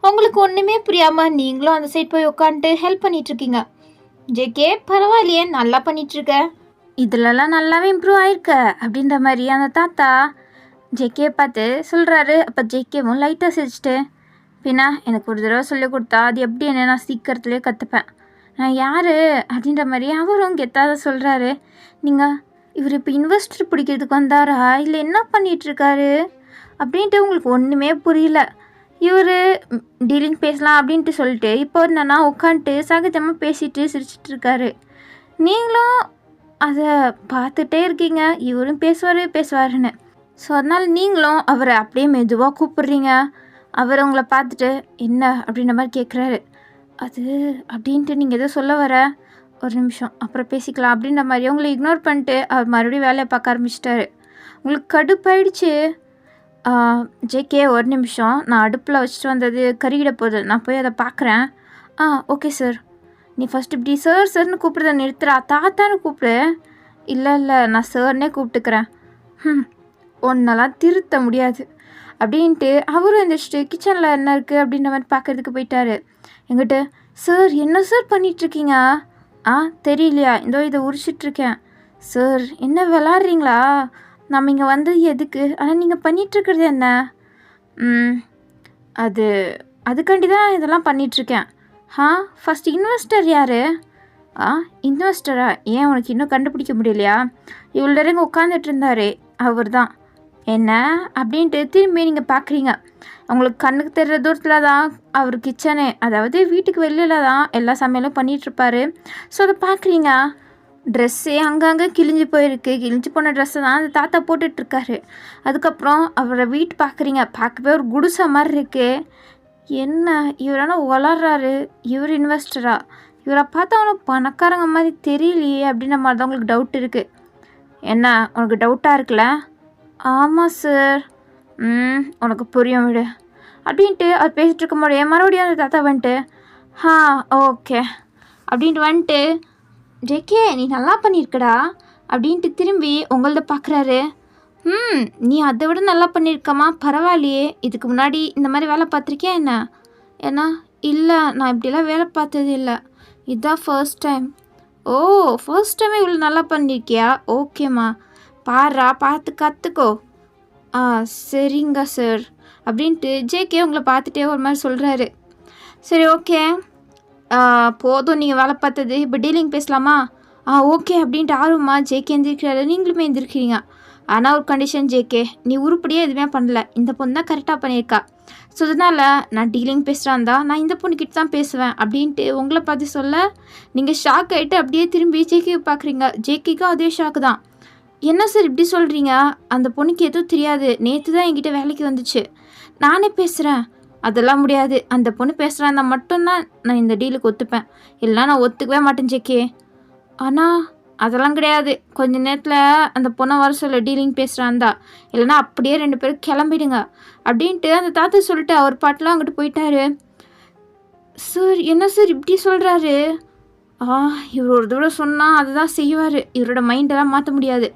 உங்களுக்கு ஒன்றுமே புரியாமல் நீங்களும் அந்த சைட் போய் உட்காந்துட்டு ஹெல்ப் பண்ணிகிட்ருக்கீங்க. ஜேகே பரவாயில்லையே, நல்லா பண்ணிகிட்ருக்க, இதிலலாம் நல்லாவே இம்ப்ரூவ் ஆயிருக்க அப்படின்ற மாதிரி அந்த தாத்தா ஜேகே பார்த்து சொல்கிறாரு. அப்போ ஜேகேவும் லைட்டாக சிரிச்சிட்டு, பின்னா எனக்கு ஒரு தடவை சொல்லி கொடுத்தா அது எப்படி என்ன நான் சீக்கிரத்துலேயே கற்றுப்பேன், நான் யார் அப்படின்ற மாதிரி அவரும் கெத்தாத சொல்கிறாரு. நீங்கள் இவர் இப்போ இன்வெஸ்டர் பிடிக்கிறதுக்கு வந்தாரா இல்லை என்ன பண்ணிகிட்ருக்காரு அப்படின்ட்டு உங்களுக்கு ஒன்றுமே புரியல. இவர் டீலிங் பேசலாம் அப்படின்ட்டு சொல்லிட்டு இப்போ என்னன்னா உட்காந்துட்டு சகஜமாக பேசிட்டு சிரிச்சிட்ருக்காரு. நீங்களும் அதை பார்த்துட்டே இருக்கீங்க, இவரும் பேசுவாருன்னு. ஸோ அதனால் நீங்களும் அவரை அப்படியே மெதுவாக கூப்பிடுறீங்க. அவர் உங்களை பார்த்துட்டு என்ன அப்படின்ற மாதிரி கேட்குறாரு. அது அப்படின்ட்டு நீங்கள் எதோ சொல்ல வர, ஒரு நிமிஷம் அப்புறம் பேசிக்கலாம் அப்படின்ற மாதிரி உங்களை இக்னோர் பண்ணிட்டு அவர் மறுபடியும் வேலையை பார்க்க ஆரம்பிச்சிட்டாரு. உங்களுக்கு கடுப்பாயிடுச்சு. ஜேகே ஒரு நிமிஷம், நான் அடுப்பில் வச்சுட்டு வந்தது கறிகிட போகுது, நான் போய் அதை பார்க்குறேன். ஓகே சார், நீ ஃபஸ்ட் இப்படி சார் சார்னு கூப்பிட்றத நிறுத்துறா, தாத்தான்னு கூப்பிடு. இல்லை நான் சார்னே கூப்பிட்டுக்கிறேன். ஒன்றெல்லாம் திருத்த முடியாது அப்படின்ட்டு அவரும் எழுந்திரிச்சிட்டு கிச்சனில் என்ன இருக்குது அப்படின்ற மாதிரி பார்க்குறதுக்கு போயிட்டாரு. எங்கிட்ட சார் என்ன சார் பண்ணிகிட்ருக்கீங்க? தெரியலையா, இதோ இதை உரிச்சிட்ருக்கேன். சார் என்ன விளாட்றீங்களா? நம்ம இங்கே வந்தது எதுக்கு? ஆனால் நீங்கள் பண்ணிகிட்ருக்கிறது என்ன? அதுக்காண்டி தான் இதெல்லாம் பண்ணிகிட்ருக்கேன். ஃபஸ்ட் இன்வெஸ்டர் யார்? இன்வெஸ்டரா? ஏன் உனக்கு இன்னும் கண்டுபிடிக்க முடியலையா? இவ்வளோ நேரம் உட்காந்துட்டு இருந்தாரே அவர் தான். என்ன அப்படின்ட்டு திரும்பி நீங்கள் பார்க்குறீங்க. அவங்களுக்கு கண்ணுக்கு தெரிகிற தூரத்தில் தான் அவர் கிச்சனு, அதாவது வீட்டுக்கு வெளியில் தான் எல்லா சமையலும் பண்ணிகிட்ருப்பாரு. ஸோ அதை பார்க்குறீங்க. ட்ரெஸ்ஸே அங்கங்கே கிழிஞ்சு போயிருக்கு. கிழிஞ்சு போன ட்ரெஸ்ஸை தான் அந்த தாத்தா போட்டுட்ருக்காரு. அதுக்கப்புறம் அவரை வீட்டு பார்க்குறீங்க, பார்க்கவே ஒரு குடிசை மாதிரி இருக்குது. என்ன இவரான வளர்றாரு, இவர் இன்வெஸ்டரா? இவரை பார்த்தா அவனுக்கு பணக்காரங்க மாதிரி தெரியலையே அப்படின்ற மாதிரி தான் உங்களுக்கு டவுட் இருக்குது. என்ன உனக்கு டவுட்டாக இருக்குல்ல? ஆமாம் சார். உனக்கு புரியும் விடு அப்படின்ட்டு அவர் பேசிகிட்டு இருக்க முடியும். மறுபடியும் அந்த தாத்தா வந்துட்டு ஓகே அப்படின்ட்டு வந்துட்டு, ஜேகே நீ நல்லா பண்ணியிருக்கடா அப்படின்ட்டு திரும்பி உங்களத பார்க்குறாரு. நீ அதை விட நல்லா பண்ணியிருக்கம்மா, பரவாயில்லையே. இதுக்கு முன்னாடி இந்த மாதிரி வேலை பார்த்துருக்கியா என்ன? ஏன்னா இல்லை, நான் இப்படிலாம் வேலை பார்த்தது இல்லை, இதுதான் ஃபர்ஸ்ட் டைம். ஓ ஃபர்ஸ்ட் டைமே இவ்வளோ நல்லா பண்ணியிருக்கியா? ஓகேம்மா, பாரா பார்த்து கற்றுக்கோ. சரிங்க சார் அப்படின்ட்டு ஜேகே உங்களை பார்த்துட்டே ஒரு மாதிரி சொல்கிறாரு. சரி ஓகே, போதும் நீங்கள் வேலை பார்த்தது, இப்போ டீலிங் பேசலாமா? ஓகே அப்படின்ட்டு ஆர்வமாக ஜேகே எழுந்திருக்கிறாரு. நீங்களுமே எழுந்திருக்கிறீங்க. ஆனால் ஒரு கண்டிஷன் ஜேகே, நீ உருப்படியே எதுவுமே பண்ணல, இந்த பொண்ணு தான் கரெக்டாக பண்ணியிருக்கா. ஸோ அதனால் நான் டீலிங் பேசுகிறான் தான், நான் இந்த பொண்ணுக்கிட்ட தான் பேசுவேன் அப்படின்ட்டு உங்களை பார்த்து சொல்ல நீங்கள் ஷாக் ஆகிட்டு அப்படியே திரும்பி ஜேகே பார்க்குறீங்க. ஜேகேக்கும் அதே ஷாக்கு தான். என்ன சார் இப்படி சொல்கிறீங்க? அந்த பொண்ணுக்கு எதுவும் தெரியாது, நேற்று தான் என்கிட்ட வேலைக்கு வந்துச்சு, நானே பேசுகிறேன். அதெல்லாம் முடியாது, அந்த பொண்ணு பேசுகிறாந்தா மட்டும்தான் நான் இந்த டீலுக்கு ஒத்துப்பேன், இல்லை நான் ஒத்துக்கவே மாட்டேன் ஜேகே. ஆனால் அதெல்லாம் கிடையாது, கொஞ்ச நேரத்தில் அந்த பொண்ணை வர சொல்ல டீலிங் பேசுகிறாந்தா, இல்லைனா அப்படியே 2 பேரும் கிளம்பிடுங்க அப்படின்ட்டு அந்த தாத்தா சொல்லிட்டு அவர் பாட்டெலாம் அங்கிட்டு போயிட்டாரு. சார் என்ன சார் இப்படி சொல்கிறாரு? இவர் ஒரு தடவை சொன்னால் அதுதான் செய்வார், இவரோட மைண்டெல்லாம் மாற்ற முடியாது.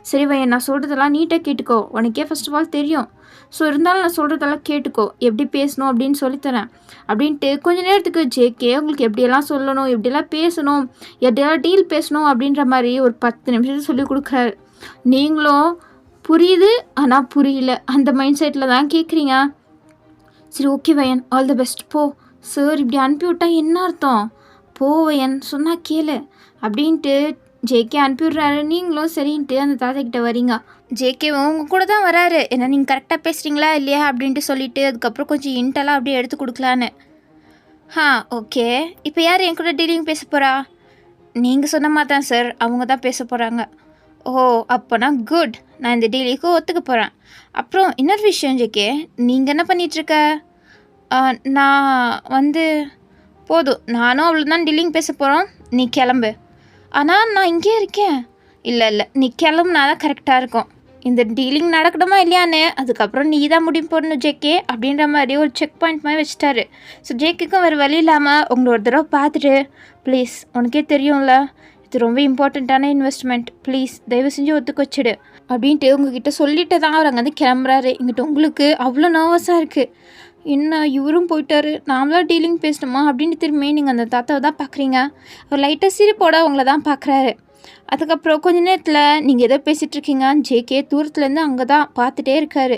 சரி வையன், நான் சொல்கிறதெல்லாம் நீட்டாக கேட்டுக்கோ, உனக்கே ஃபர்ஸ்ட் ஆஃப் ஆல் தெரியும். ஸோ இருந்தாலும் நான் சொல்கிறதெல்லாம் கேட்டுக்கோ, எப்படி பேசணும் அப்படின்னு சொல்லித்தரேன் அப்படின்ட்டு கொஞ்ச நேரத்துக்கு ஜேகே உங்களுக்கு எப்படியெல்லாம் சொல்லணும், எப்படியெல்லாம் பேசணும், எப்படியெல்லாம் டீல் பேசணும் அப்படின்ற மாதிரி ஒரு 10 நிமிஷத்துக்கு சொல்லி கொடுக்குறாரு. நீங்களும் புரியுது ஆனால் புரியல அந்த மைண்ட் செட்டில் தான் கேட்குறீங்க. சரி ஓகே வையன், ஆல் தி பெஸ்ட், போ. சார் இப்படி அனுப்பிவிட்டா என்ன அர்த்தம்? போவையன் சொன்னால் கேளு அப்படின்ட்டு ஜேகே அனுப்பிவிட்றாரு. நீங்களும் சரின்ட்டு அந்த தாத்தாக்கிட்ட வரீங்க. ஜேகேவும் உங்கள் கூட தான் வராரு, ஏன்னா நீங்கள் கரெக்டாக பேசுகிறீங்களா இல்லையா அப்படின்ட்டு சொல்லிவிட்டு அதுக்கப்புறம் கொஞ்சம் இன்ட்டெல்லாம் அப்படியே எடுத்து கொடுக்கலான்னு. ஓகே, இப்போ யார் என் கூட டீலிங் பேச போகிறா? நீங்கள் சொன்ன மாதிரி தான் சார், அவங்க தான் பேச போகிறாங்க. ஓ, அப்போனா குட், நான் இந்த டீலிங்க்கு ஒத்துக்க போகிறேன். அப்புறம் இன்னொரு விஷயம் ஜேகே, நீங்கள் என்ன பண்ணிகிட்ருக்க? நான் வந்து போதும், நானும் அவ்வளோ தான் டீலிங் பேச போகிறோம், நீ கிளம்பு. ஆனால் நான் இங்கே இருக்கேன். இல்லை நீ கிளம்புனா தான் கரெக்டாக இருக்கும். இந்த டீலிங் நடக்கணுமா இல்லையான்னு அதுக்கப்புறம் நீ தான் முடிவு போடணும் ஜேகே அப்படின்ற மாதிரி ஒரு செக் பாயிண்ட் மாதிரி வச்சுட்டாரு. ஸோ ஜேகேக்கும் வேறு வழி இல்லாமல் உங்களை ஒரு தடவை பார்த்துட்டு, ப்ளீஸ் உனக்கே தெரியும்ல இது ரொம்ப இம்பார்ட்டண்ட்டான இன்வெஸ்ட்மெண்ட், ப்ளீஸ் தயவு செஞ்சு ஒத்துக்க வச்சுடு அப்படின்ட்டு உங்ககிட்ட சொல்லிட்டு தான் அவர் அங்கேருந்து கிளம்புறாரு. இங்கிட்ட உங்களுக்கு அவ்வளோ நர்வஸாக இருக்குது. என்ன இவரும் போயிட்டாரு, நாமளாக டீலிங் பேசணுமா அப்படின்னு திரும்பி நீங்கள் அந்த தாத்தாவை தான் பார்க்குறீங்க. அவர் லைட்டாக சிரிப்போட உங்களை தான் பார்க்குறாரு. அதுக்கப்புறம் கொஞ்ச நேரத்தில் நீங்கள் ஏதோ பேசிகிட்ருக்கீங்க, ஜேகே தூரத்துலேருந்து அங்கே தான் பார்த்துட்டே இருக்காரு.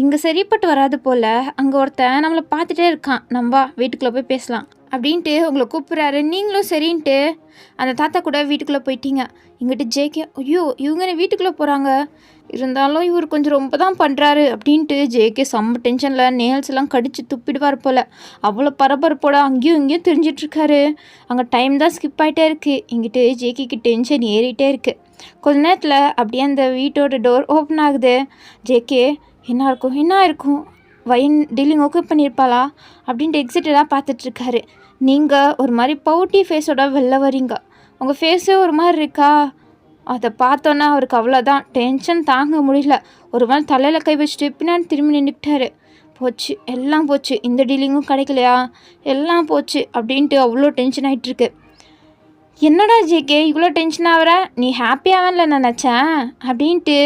இங்கே சரிப்பட்டு வராது போல், அங்கே ஒருத்தன் நம்மளை பார்த்துட்டே இருக்கான், நம்ம வீட்டுக்குள்ளே போய் பேசலாம் அப்படின்ட்டு உங்களை கூப்பிட்றாரு. நீங்களும் சரின்ட்டு அந்த தாத்தா கூட வீட்டுக்குள்ளே போயிட்டீங்க. இங்கிட்டு ஜேகே, ஐயோ இவங்க வீட்டுக்குள்ளே போகிறாங்க, இருந்தாலும் இவர் கொஞ்சம் ரொம்ப தான் பண்ணுறாரு அப்படின்ட்டு ஜேகே செம்ம டென்ஷனில் நேல்ஸ் எல்லாம் கடிச்சு துப்பிடுவார் போல். அவ்வளோ பரபரப்போட அங்கேயும் இங்கேயும் தெரிஞ்சிட்ருக்காரு. அங்கே டைம் தான் ஸ்கிப் ஆகிட்டே இருக்குது. இங்கிட்டு ஜேகேக்கு டென்ஷன் ஏறிட்டே இருக்குது. கொஞ்ச நேரத்தில் அப்படியே அந்த வீட்டோட டோர் ஓப்பன் ஆகுது. ஜேகே, என்ன இருக்கும் வயன் டீலிங் ஓகே பண்ணியிருப்பாளா அப்படின்ட்டு எக்ஸிட்டடாக பார்த்துட்ருக்காரு. நீங்கள் ஒரு மாதிரி பவுட்டி ஃபேஸோட வெளில வரீங்க, உங்கள் ஃபேஸே ஒரு மாதிரி இருக்கா. அதை பார்த்தோன்னா அவருக்கு அவ்வளோதான் டென்ஷன் தாங்க முடியல. ஒரு மாதிரி தலையில் கை வச்சுட்டு பின்னாடி திரும்பி நின்றுக்கிட்டாரு. போச்சு, எல்லாம் போச்சு, இந்த டீலிங்கும் கிடைக்கலையா, எல்லாம் போச்சு அப்படின்ட்டு அவ்வளோ டென்ஷன் ஆகிட்டுருக்கு. என்னடா ஜேகே இவ்வளோ டென்ஷன் ஆகிற, நீ ஹாப்பியாகல நினச்சேன் அப்படின்ட்டு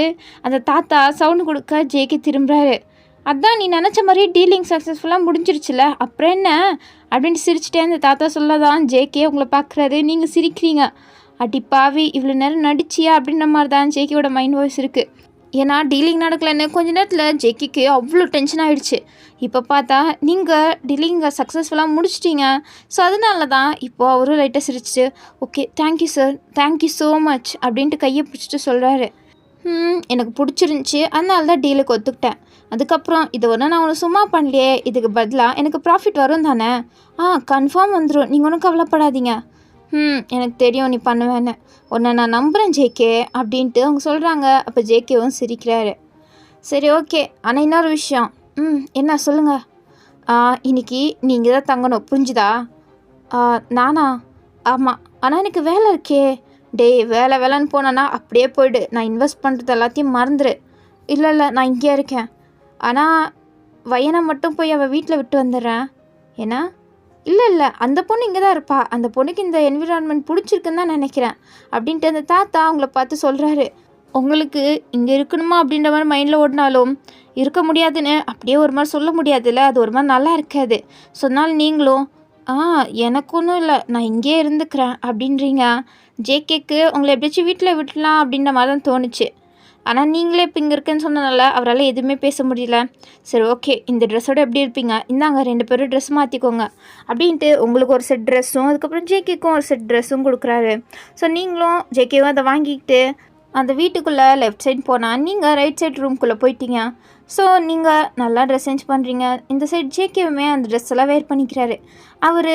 அந்த தாத்தா சவுண்டு கொடுக்க ஜேகே திரும்புகிறாரு. அதான் நீ நினச்ச மாதிரியே டீலிங் சக்ஸஸ்ஃபுல்லாக முடிஞ்சிருச்சுல, அப்புறம் என்ன அப்படின்ட்டு சிரிச்சிட்டே அந்த தாத்தா சொல்லதான் ஜேகே உங்களை பார்க்குறாரு. நீங்கள் சிரிக்கிறீங்க. அடி பாவி, இவ்வளோ நேரம் நடிச்சியா அப்படின்ற மாதிரி தான் ஜேகேயோட மைண்ட் வாய்ஸ் இருக்குது. ஏன்னா டீலிங் நடக்கலைன்னு கொஞ்ச நேரத்தில் ஜேகேக்கு அவ்வளோ டென்ஷன் ஆகிடுச்சு. இப்போ பார்த்தா நீங்கள் டீலிங்கை சக்ஸஸ்ஃபுல்லாக முடிச்சிட்டிங்க. ஸோ அதனால தான் இப்போது அவரும் லைட்டாக சிரிச்சிட்டு, okay thank you sir, thank you so much அப்படின்ட்டு கையை பிடிச்சிட்டு சொல்கிறாரு. எனக்கு பிடிச்சிருந்துச்சி, அதனால தான் டீலுக்கு ஒத்துக்கிட்டேன். அதுக்கப்புறம் இதை ஒன்று நான் ஒன்று சும்மா பண்ணலையே, இதுக்கு பதிலாக எனக்கு ப்ராஃபிட் வரும் தானே? கன்ஃபார்ம் வந்துடும், நீங்கள் ஒன்றும் கவலைப்படாதீங்க. எனக்கு தெரியும் நீ பண்ணுவேன்னு, உன்னை நான் நம்புகிறேன் ஜேகே அப்படின்ட்டு அவங்க சொல்கிறாங்க. அப்போ ஜேகேவும் சிரிக்கிறாரு. சரி ஓகே, ஆனால் இன்னொரு விஷயம். என்ன சொல்லுங்கள். இன்னைக்கு நீங்கள் தான் தங்கணும், புரிஞ்சுதா? நானா? ஆமாம், ஆனால் எனக்கு வேலை இருக்கே. வேலைன்னு போனேன்னா அப்படியே போய்டு, நான் இன்வெஸ்ட் பண்ணுறது எல்லாத்தையும் மறந்துடு. இல்லை நான் இங்கே இருக்கேன், ஆனால் வயனை மட்டும் போய் அவள் வீட்டில் விட்டு வந்துடுறேன். ஏன்னா இல்லை அந்த பொண்ணு இங்கே தான் இருப்பா, அந்த பொண்ணுக்கு இந்த என்விரான்மெண்ட் பிடிச்சிருக்குன்னு தான் நினைக்கிறேன் அப்படின்ட்டு அந்த தாத்தா அவங்கள பார்த்து சொல்கிறாரு. உங்களுக்கு இங்கே இருக்கணுமா அப்படின்ற மாதிரி மைண்டில் ஓடினாலும் இருக்க முடியாதுன்னு அப்படியே ஒரு மாதிரி சொல்ல முடியாதுல்ல, அது ஒரு மாதிரி நல்லா இருக்காது. சொன்னால் நீங்களும் எனக்கு ஒன்றும் இல்லை, நான் இங்கே இருந்துக்கிறேன் அப்படின்றீங்க. ஜேகேக்கு உங்களை எப்படியாச்சும் வீட்டில் விட்டுலாம் அப்படின்ற மாதிரி தான் தோணுச்சு. ஆனால் நீங்களே இப்போ இங்கே இருக்கேன்னு சொன்னனால அவரால் எதுவுமே பேச முடியல. சரி ஓகே, இந்த ட்ரெஸ்ஸோடு எப்படி இருப்பீங்க, இந்தாங்க 2 பேரும் ட்ரெஸ் மாற்றிக்கோங்க அப்படின்ட்டு உங்களுக்கு ஒரு செட் ட்ரெஸ்ஸும் அதுக்கப்புறம் ஜேகேக்கும் ஒரு செட் ட்ரெஸ்ஸும் கொடுக்குறாரு. ஸோ நீங்களும் ஜேகேவும் அதை வாங்கிக்கிட்டு அந்த வீட்டுக்குள்ளே லெஃப்ட் சைட் போனால் நீங்கள் ரைட் சைட் ரூம்குள்ளே போயிட்டீங்க. ஸோ நீங்கள் நல்லா ட்ரெஸ் சேஞ்ச் பண்ணுறீங்க. இந்த சைட் ஜேகேவுமே அந்த ட்ரெஸ் எல்லாம் வேர் பண்ணிக்கிறாரு. அவர்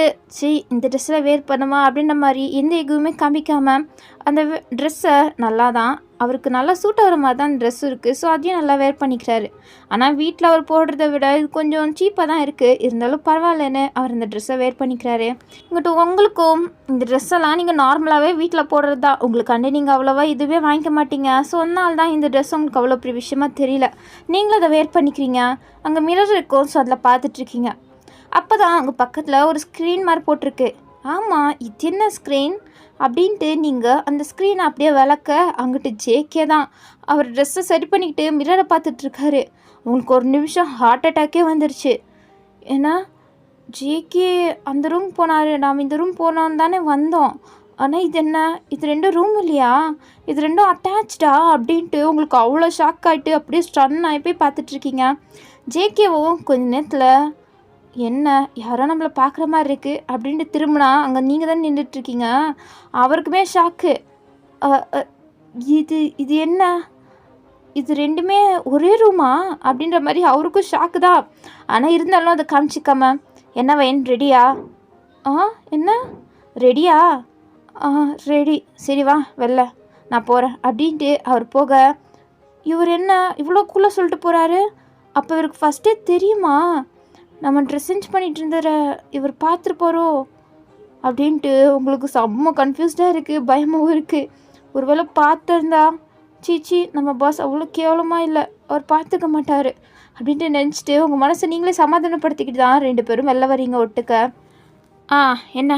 இந்த ட்ரெஸ்ஸில் வேர் பண்ணுமா அப்படின்ற மாதிரி எந்த எதுவுமே காமிக்காமல் அந்த ட்ரெஸ்ஸை நல்லா தான் அவருக்கு நல்லா சூட் ஆகிற மாதிரி தான் ட்ரெஸ் இருக்குது. ஸோ அதையும் நல்லா வேர் பண்ணிக்கிறாரு. ஆனால் வீட்டில் அவர் போடுறத விட இது கொஞ்சம் சீப்பாக தான் இருக்குது, இருந்தாலும் பரவாயில்லன்னு அவர் இந்த ட்ரெஸ்ஸை வேர் பண்ணிக்கிறாரு. இங்கிட்ட உங்களுக்கும் இந்த ட்ரெஸ்ஸெல்லாம் நீங்கள் நார்மலாகவே வீட்டில் போடுறது தான், உங்களுக்காண்டி நீங்கள் அவ்வளோவா இதுவே வாங்கிக்க மாட்டீங்க. ஸோ அதனால தான் இந்த ட்ரெஸ் உங்களுக்கு அவ்வளோ பெரிய விஷயமா தெரியல. நீங்களும் அதை வேர் பண்ணிக்கிறீங்க. அங்கே மிரர் இருக்கும், ஸோ அதில் பார்த்துட்ருக்கீங்க. அப்போ தான் அங்கே பக்கத்தில் ஒரு ஸ்க்ரீன் மாதிரி போட்டிருக்கு. ஆமாம், இது என்ன ஸ்க்ரீன் அப்படின்ட்டு நீங்கள் அந்த ஸ்க்ரீனை அப்படியே விளக்க அங்கிட்டு ஜேகே தான் அவர் ட்ரெஸ்ஸை சரி பண்ணிக்கிட்டு மிரரை பார்த்துட்ருக்காரு. உங்களுக்கு ஒரு நிமிஷம் ஹார்ட் அட்டாக்கே வந்துருச்சு. ஏன்னா ஜேகே அந்த ரூம் போனார், நாம் இந்த ரூம் போனோம் தானே வந்தோம், ஆனால் இது என்ன, இது 2 ரூம் இல்லையா, இது 2 அட்டாச்சா அப்படின்ட்டு உங்களுக்கு அவ்வளோ ஷாக் ஆகிட்டு அப்படியே ஸ்டன் ஆகி போய் பார்த்துட்ருக்கீங்க. ஜேகேவும் கொஞ்ச நேரத்தில் என்ன யாரோ நம்மளை பார்க்குற மாதிரி இருக்குது அப்படின்ட்டு திரும்பினா அங்கே நீங்கள் தான் நின்றுட்டுருக்கீங்க. அவருக்குமே ஷாக்கு. இது இது என்ன இது ரெண்டுமே ஒரே ரூமா அப்படின்ற மாதிரி அவருக்கும் ஷாக்கு தான். ஆனால் இருந்தாலும் அதை காமிச்சிக்காம, என்ன வயன் ரெடியா? என்ன ரெடியா? ரெடி. சரி வா வெளில, நான் போகிறேன் அப்படின்ட்டு அவர் போக, இவர் என்ன இவ்வளோ கூலாக சொல்லிட்டு போகிறாரு? அப்போ இவருக்கு ஃபஸ்ட்டே தெரியுமா நம்ம ட்ரெஸ் சேஞ்ச் பண்ணிகிட்டு இருந்த இவர் பார்த்துருப்பாரோ அப்படின்ட்டு உங்களுக்கு செம்ம கன்ஃபியூஸ்டாக இருக்குது, பயமாகவும் இருக்குது. ஒருவேளை பார்த்துருந்தா, சீச்சி நம்ம பாஸ் அவ்வளோ கேவலமாக இல்லை, அவர் பார்த்துக்க மாட்டார் அப்படின்ட்டு நினச்சிட்டு உங்கள் மனசை நீங்களே சமாதானப்படுத்திக்கிட்டு தான் 2 பேரும் வெளில வரீங்க ஒட்டுக்க. என்ன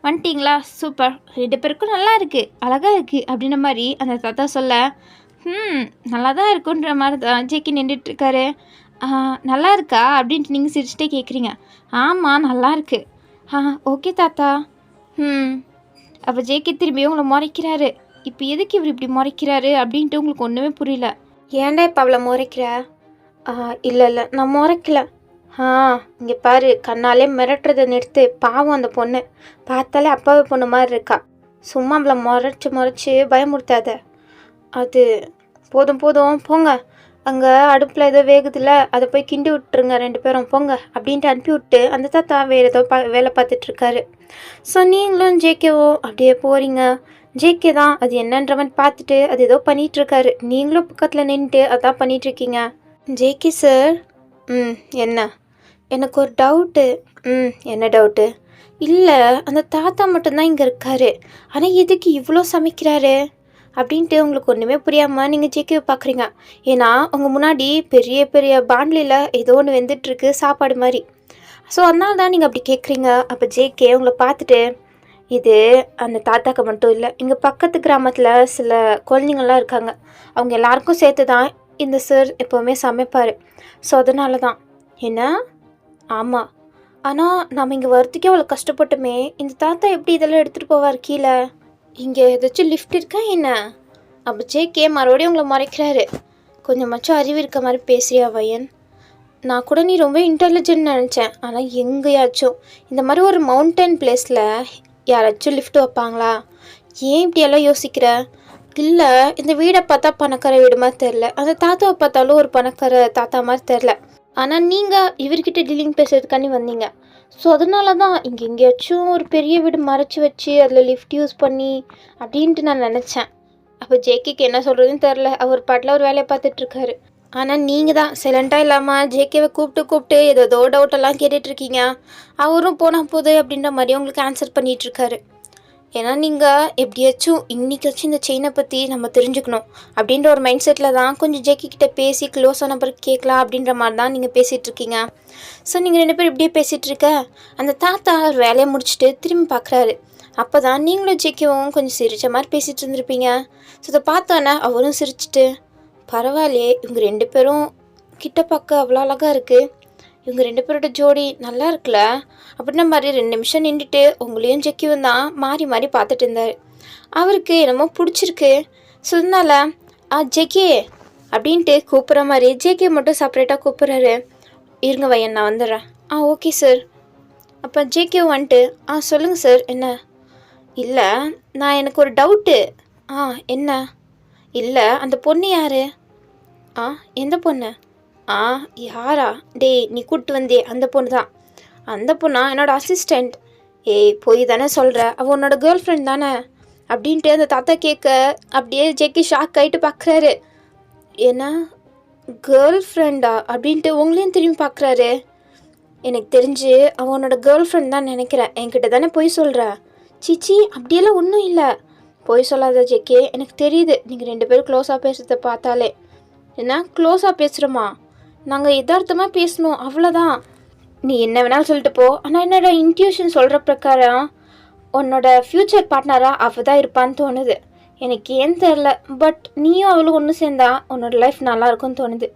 வந்துட்டிங்களா? சூப்பர், 2 பேருக்கும் நல்லா இருக்குது, அழகாக இருக்குது அப்படின்ற மாதிரி அந்த தாத்தா சொல்ல, நல்லா தான் இருக்குன்ற மாதிரி தான் ஜேக்கி நின்றுட்டுருக்காரு. நல்லா இருக்கா அப்படின்ட்டு நீங்கள் சிரிச்சிட்டே கேட்குறீங்க. ஆமாம் நல்லா இருக்கு. ஓகே தாத்தா. அப்போ ஜேக்கி திரும்பியும் உங்களை முறைக்கிறாரு. இப்போ எதுக்கு இவர் இப்படி முறைக்கிறாரு அப்படின்ட்டு உங்களுக்கு ஒன்றுமே புரியல. ஏன்டா இப்போ அவளை முறைக்கிற? இல்லை நான் முறைக்கல. இங்கே பாரு, கண்ணாலே மிரட்டுறதை நிறுத்து. பாவம் அந்த பொண்ணு, பார்த்தாலே அப்பாவே பொண்ணு மாதிரி இருக்கா. சும்மா அவளை முறைச்சி பயமுறுத்தாத. அது போதும் போங்க, அங்கே அடுப்பில் ஏதோ வேகுதில்ல, அதை போய் கிண்டி விட்டுருங்க 2 பேரும் போங்க அப்படின்ட்டு அனுப்பி விட்டு அந்த தாத்தா வேறு ஏதோ வேலை பார்த்துட்ருக்காரு. ஸோ நீங்களும் ஜேகேவோ அப்படியே போகிறீங்க. ஜேகே தான் அது என்னன்ற மாதிரி பார்த்துட்டு அது ஏதோ பண்ணிகிட்ருக்காரு. நீங்களும் பக்கத்தில் நின்றுட்டு அதான் பண்ணிகிட்ருக்கீங்க. JK sir. என்ன? எனக்கு ஒரு டவுட்டு. என்ன டவுட்டு? இல்லை, அந்த தாத்தா மட்டும்தான் இங்கே இருக்காரு, ஆனால் எதுக்கு இவ்வளோ சமைக்கிறாரு அப்படின்ட்டு உங்களுக்கு ஒன்றுமே புரியாமல் நீங்கள் ஜேகேவை பார்க்குறீங்க. ஏன்னா உங்கள் முன்னாடி பெரிய பெரிய பாண்ட்லியில் ஏதோ ஒன்று வெந்துட்டுருக்கு சாப்பாடு மாதிரி. ஸோ அதனால தான் நீங்கள் அப்படி கேட்குறீங்க. அப்போ ஜேகே உங்களை பார்த்துட்டு, இது அந்த தாத்தாக்கு மட்டும் இல்லை, இங்கே பக்கத்து கிராமத்தில் சில குழந்தைங்கள்லாம் இருக்காங்க, அவங்க எல்லாருக்கும் சேர்த்து தான் இந்த சார் எப்போவுமே சமைப்பார். ஸோ அதனால தான். என்ன? ஆமாம். ஆனால் நம்ம இங்கே வரத்துக்கே அவ்வளோ கஷ்டப்பட்டுமே, இந்த தாத்தா எப்படி இதெல்லாம் எடுத்துகிட்டு போவார் கீழே? இங்கே ஏதாச்சும் லிஃப்ட் இருக்கா என்ன? அப்போ ஜேகே மறுபடியும் உங்களை மறைக்கிறாரு. கொஞ்சமாச்சும் அறிவு இருக்க மாதிரி பேசுறியா வயன்? நான் கூட நீ ரொம்ப இன்டெலிஜென்ட் நினச்சேன். ஆனால் எங்கேயாச்சும் இந்த மாதிரி ஒரு மவுண்டன் பிளேஸில் யாராச்சும் லிஃப்ட் வைப்பாங்களா? ஏன் இப்படியெல்லாம் யோசிக்கிற? இல்லை, இந்த வீடை பார்த்தா பணக்கார வீடு மாதிரி தெரில, அந்த தாத்தாவை பார்த்தாலும் ஒரு பணக்கார தாத்தா மாதிரி தெரில. ஆனால் நீங்கள் இவர்கிட்ட டீலிங் பேசுறதுக்காண்டி வந்தீங்க. ஸோ அதனால தான் இங்கே எங்கேயாச்சும் ஒரு பெரிய வீடு மறைச்சி வச்சு அதில் லிஃப்ட் யூஸ் பண்ணி அப்படின்ட்டு நான் நினச்சேன். அப்போ ஜேகேக்கு என்ன சொல்கிறதுன்னு தெரில. அவர் பாட்டில் ஒரு வேலையை பார்த்துட்ருக்காரு. ஆனால் நீங்கள் தான் சைலண்ட்டாக இல்லாமல் ஜேகேவை கூப்பிட்டு ஏதோ டவுட்டெல்லாம் கேட்டுட்ருக்கீங்க. அவரும் போனால் போகுது அப்படின்ற மாதிரி உங்களுக்கு ஆன்சர் பண்ணிகிட்ருக்காரு. ஏன்னா நீங்கள் எப்படியாச்சும் இன்றைக்காச்சும் இந்த செயினை பற்றி நம்ம தெரிஞ்சுக்கணும் அப்படின்ற ஒரு மைண்ட் செட்டில் தான் கொஞ்சம் ஜேகே கிட்டே பேசி க்ளோஸ் ஆன பிறகு கேட்கலாம் அப்படின்ற மாதிரி தான் நீங்கள் பேசிகிட்ருக்கீங்க. ஸோ நீங்கள் 2 பேரும் இப்படியே பேசிகிட்ருக்க அந்த தாத்தா ஒரு வேலையை முடிச்சுட்டு திரும்பி பார்க்குறாரு. அப்போ தான் நீங்களும் ஜேகேவும் கொஞ்சம் சிரித்த மாதிரி பேசிகிட்டு இருந்திருப்பீங்க. ஸோ அதை பார்த்தோன்னே அவரும் சிரிச்சிட்டு, பரவாயில்லையே இவங்க 2 பேரும் கிட்ட பார்க்க அவ்வளோ அழகாக இருக்குது, இவங்க 2 பேரோட ஜோடி நல்லா இருக்குல்ல அப்படின்ன மாதிரி 2 நிமிஷம் நின்றுட்டு உங்களையும் ஜெக்கியும் தான் மாறி மாறி பார்த்துட்டு இருந்தார். அவருக்கு என்னமோ பிடிச்சிருக்கு. ஸோ அதனால் ஜெக்கே அப்படின்ட்டு கூப்பிட்ற மாதிரி ஜேகே மட்டும் செப்பரேட்டாக கூப்பிட்றாரு. இருங்க வையன், நான் வந்துடுறேன். Okay sir. அப்போ ஜேகே வந்துட்டு, சொல்லுங்கள் சார். என்ன? இல்லை, எனக்கு ஒரு டவுட்டு. என்ன? இல்லை, அந்த பொண்ணு யார்? எந்த பொண்ணு? யாரா? டேய், நீ கூப்பிட்டு வந்தே அந்த பொண்ணு தான். அந்த பொண்ணா? என்னோடய அசிஸ்டண்ட். போய் தானே சொல்கிற, அவள் உன்னோட கேர்ள் ஃப்ரெண்ட் தானே அப்படின்ட்டு அந்த தாத்தா கேட்க அப்படியே ஜேகே ஷாக் ஆகிட்டு பார்க்குறாரு. ஏன்னா கேர்ள் ஃப்ரெண்டா அப்படின்ட்டு உங்களையும் திரும்பி பார்க்குறாரு. எனக்கு தெரிஞ்சு அவனோட கேர்ள் ஃப்ரெண்ட் தான் நினைக்கிறேன். என்கிட்ட தானே போய் சொல்கிற? சிச்சி, அப்படியெல்லாம் ஒன்றும் இல்லை. போய் சொல்லாத ஜேகே, எனக்கு தெரியுது நீங்கள் 2 பேரும் க்ளோஸாக பேசுகிறத பார்த்தாலே. என்ன க்ளோஸாக பேசுகிறோமா? நாங்கள் யதார்த்தமாக பேசணும், அவ்வளோதான். நீ என்ன வேணாலும் சொல்லிட்டு போ. ஆனால் என்னோட இன்ட்யூஷன் சொல்கிற பிரகாரம் உன்னோட ஃப்யூச்சர் பார்ட்னராக அவள் தான் இருப்பான்னு தோணுது. எனக்கு ஏன் தெரில, பட் நீயும் அவளும் ஒன்று சேர்ந்தா உன்னோட லைஃப் நல்லா இருக்கும்னு தோணுது.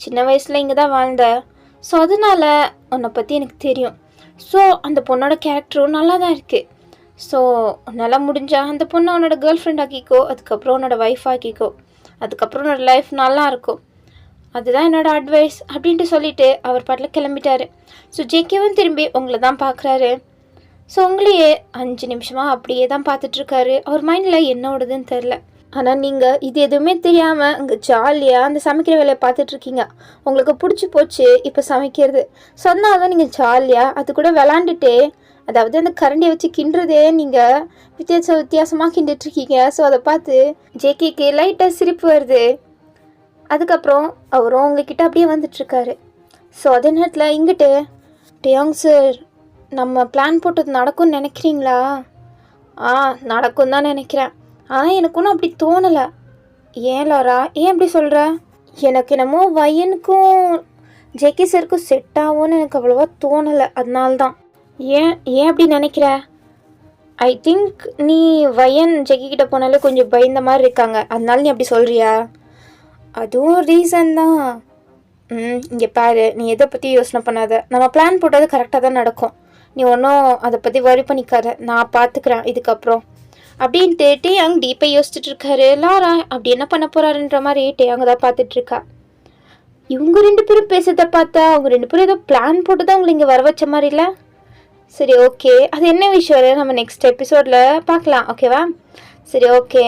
சின்ன வயசில் இங்கே தான் வாழ்ந்த, ஸோ அதனால் உன்னை பற்றி எனக்கு தெரியும். ஸோ அந்த பொண்ணோட கேரக்டரும் நல்லா தான் இருக்குது. ஸோ உன்னால் முடிஞ்சா அந்த பொண்ணை உன்னோட கேர்ள் ஃப்ரெண்ட் ஆக்கிக்கோ, அதுக்கப்புறம் உன்னோட ஒய்ஃப் ஆக்கிக்கோ, அதுக்கப்புறம் உன்னோட லைஃப் நல்லா இருக்கும். அதுதான் என்னோடய அட்வைஸ் அப்படின்ட்டு சொல்லிவிட்டு அவர் பாட்டில் கிளம்பிட்டாரு. ஸோ ஜேகேவும் திரும்பி உங்களை தான் பார்க்குறாரு. ஸோ உங்களையே 5 நிமிஷமாக அப்படியே தான் பார்த்துட்ருக்காரு. அவர் மைண்டில் என்ன ஓடுதுன்னு தெரில. ஆனால் நீங்கள் இது எதுவுமே தெரியாமல் அங்கே ஜாலியாக அந்த சமைக்கிற வேலையை பார்த்துட்ருக்கீங்க. உங்களுக்கு பிடிச்சி போச்சு இப்போ சமைக்கிறது. சொன்னாலும் நீங்கள் ஜாலியாக அது கூட விளாண்டுட்டு, அதாவது அந்த கரண்டியை வச்சு கிண்டுறதே நீங்கள் வித்தியாசமாக கிண்டிட்டுருக்கீங்க. ஸோ அதை பார்த்து ஜேகேக்கு லைட்டாக சிரிப்பு வருது. அதுக்கப்புறம் அவரும் உங்ககிட்ட அப்படியே வந்துட்டுருக்காரு. ஸோ அதே நேரத்தில் இங்கிட்டு, டேயாங் சார், நம்ம பிளான் போட்டது நடக்கும்னு நினைக்கிறீங்களா? நடக்கும் தான் நினைக்கிறேன். ஆனால் எனக்கு ஒன்றும் அப்படி தோணலை. ஏன் லாரா, ஏன் அப்படி சொல்கிற? எனக்கு என்னமோ வயனுக்கும் ஜேகே சாருக்கும் செட் ஆகும்னு எனக்கு அவ்வளோவா தோணலை. அதனால்தான். ஏன் அப்படி நினைக்கிற? ஐ திங்க் நீ வயன் ஜேகே கிட்ட போனாலே கொஞ்சம் பயந்த மாதிரி இருக்காங்க. அதனால நீ அப்படி சொல்கிறியா? அதுவும் ரீசன் தான். இங்கே பாரு, நீ எதை பற்றி யோசனை பண்ணாத. நம்ம பிளான் போட்டது கரெக்டாக தான் நடக்கும். நீ ஒன்றும் அதை பற்றி வரி பண்ணிக்காத. நான் பார்த்துக்கிறேன் இதுக்கப்புறம் அப்படின்ட்டு டேயாங் டீப்பாக யோசிச்சுட்டு இருக்காரு. லாரா அப்படி என்ன பண்ண போகிறாருன்ற மாதிரி டேயாங் தான் பார்த்துட்ருக்கா. இவங்க 2 பேரும் பேசுறதை பார்த்தா அவங்க 2 பேரும் ஏதோ பிளான் போட்டு தான் உங்களை இங்கே வர வச்ச மாதிரி இல்லை? சரி, ஓகே. அது என்ன விஷயம் நம்ம நெக்ஸ்ட் எபிசோடில் பார்க்கலாம், ஓகேவா? சரி, ஓகே.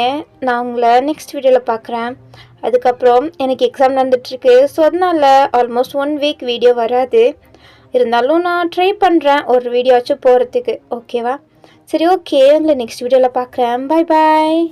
நான் உங்களை நெக்ஸ்ட் வீடியோவில் பார்க்குறேன். அதுக்கப்புறம் எனக்கு எக்ஸாம் நடந்துகிட்ருக்கு. ஸோ அதனால் ஆல்மோஸ்ட் 1 வீக் வீடியோ வராது. இருந்தாலும் நான் ட்ரை பண்ணுறேன் ஒரு வீடியோவாச்சும் போகிறதுக்கு, ஓகேவா? சரி, ஓகே. உங்களை நெக்ஸ்ட் வீடியோவில் பார்க்குறேன். பாய்.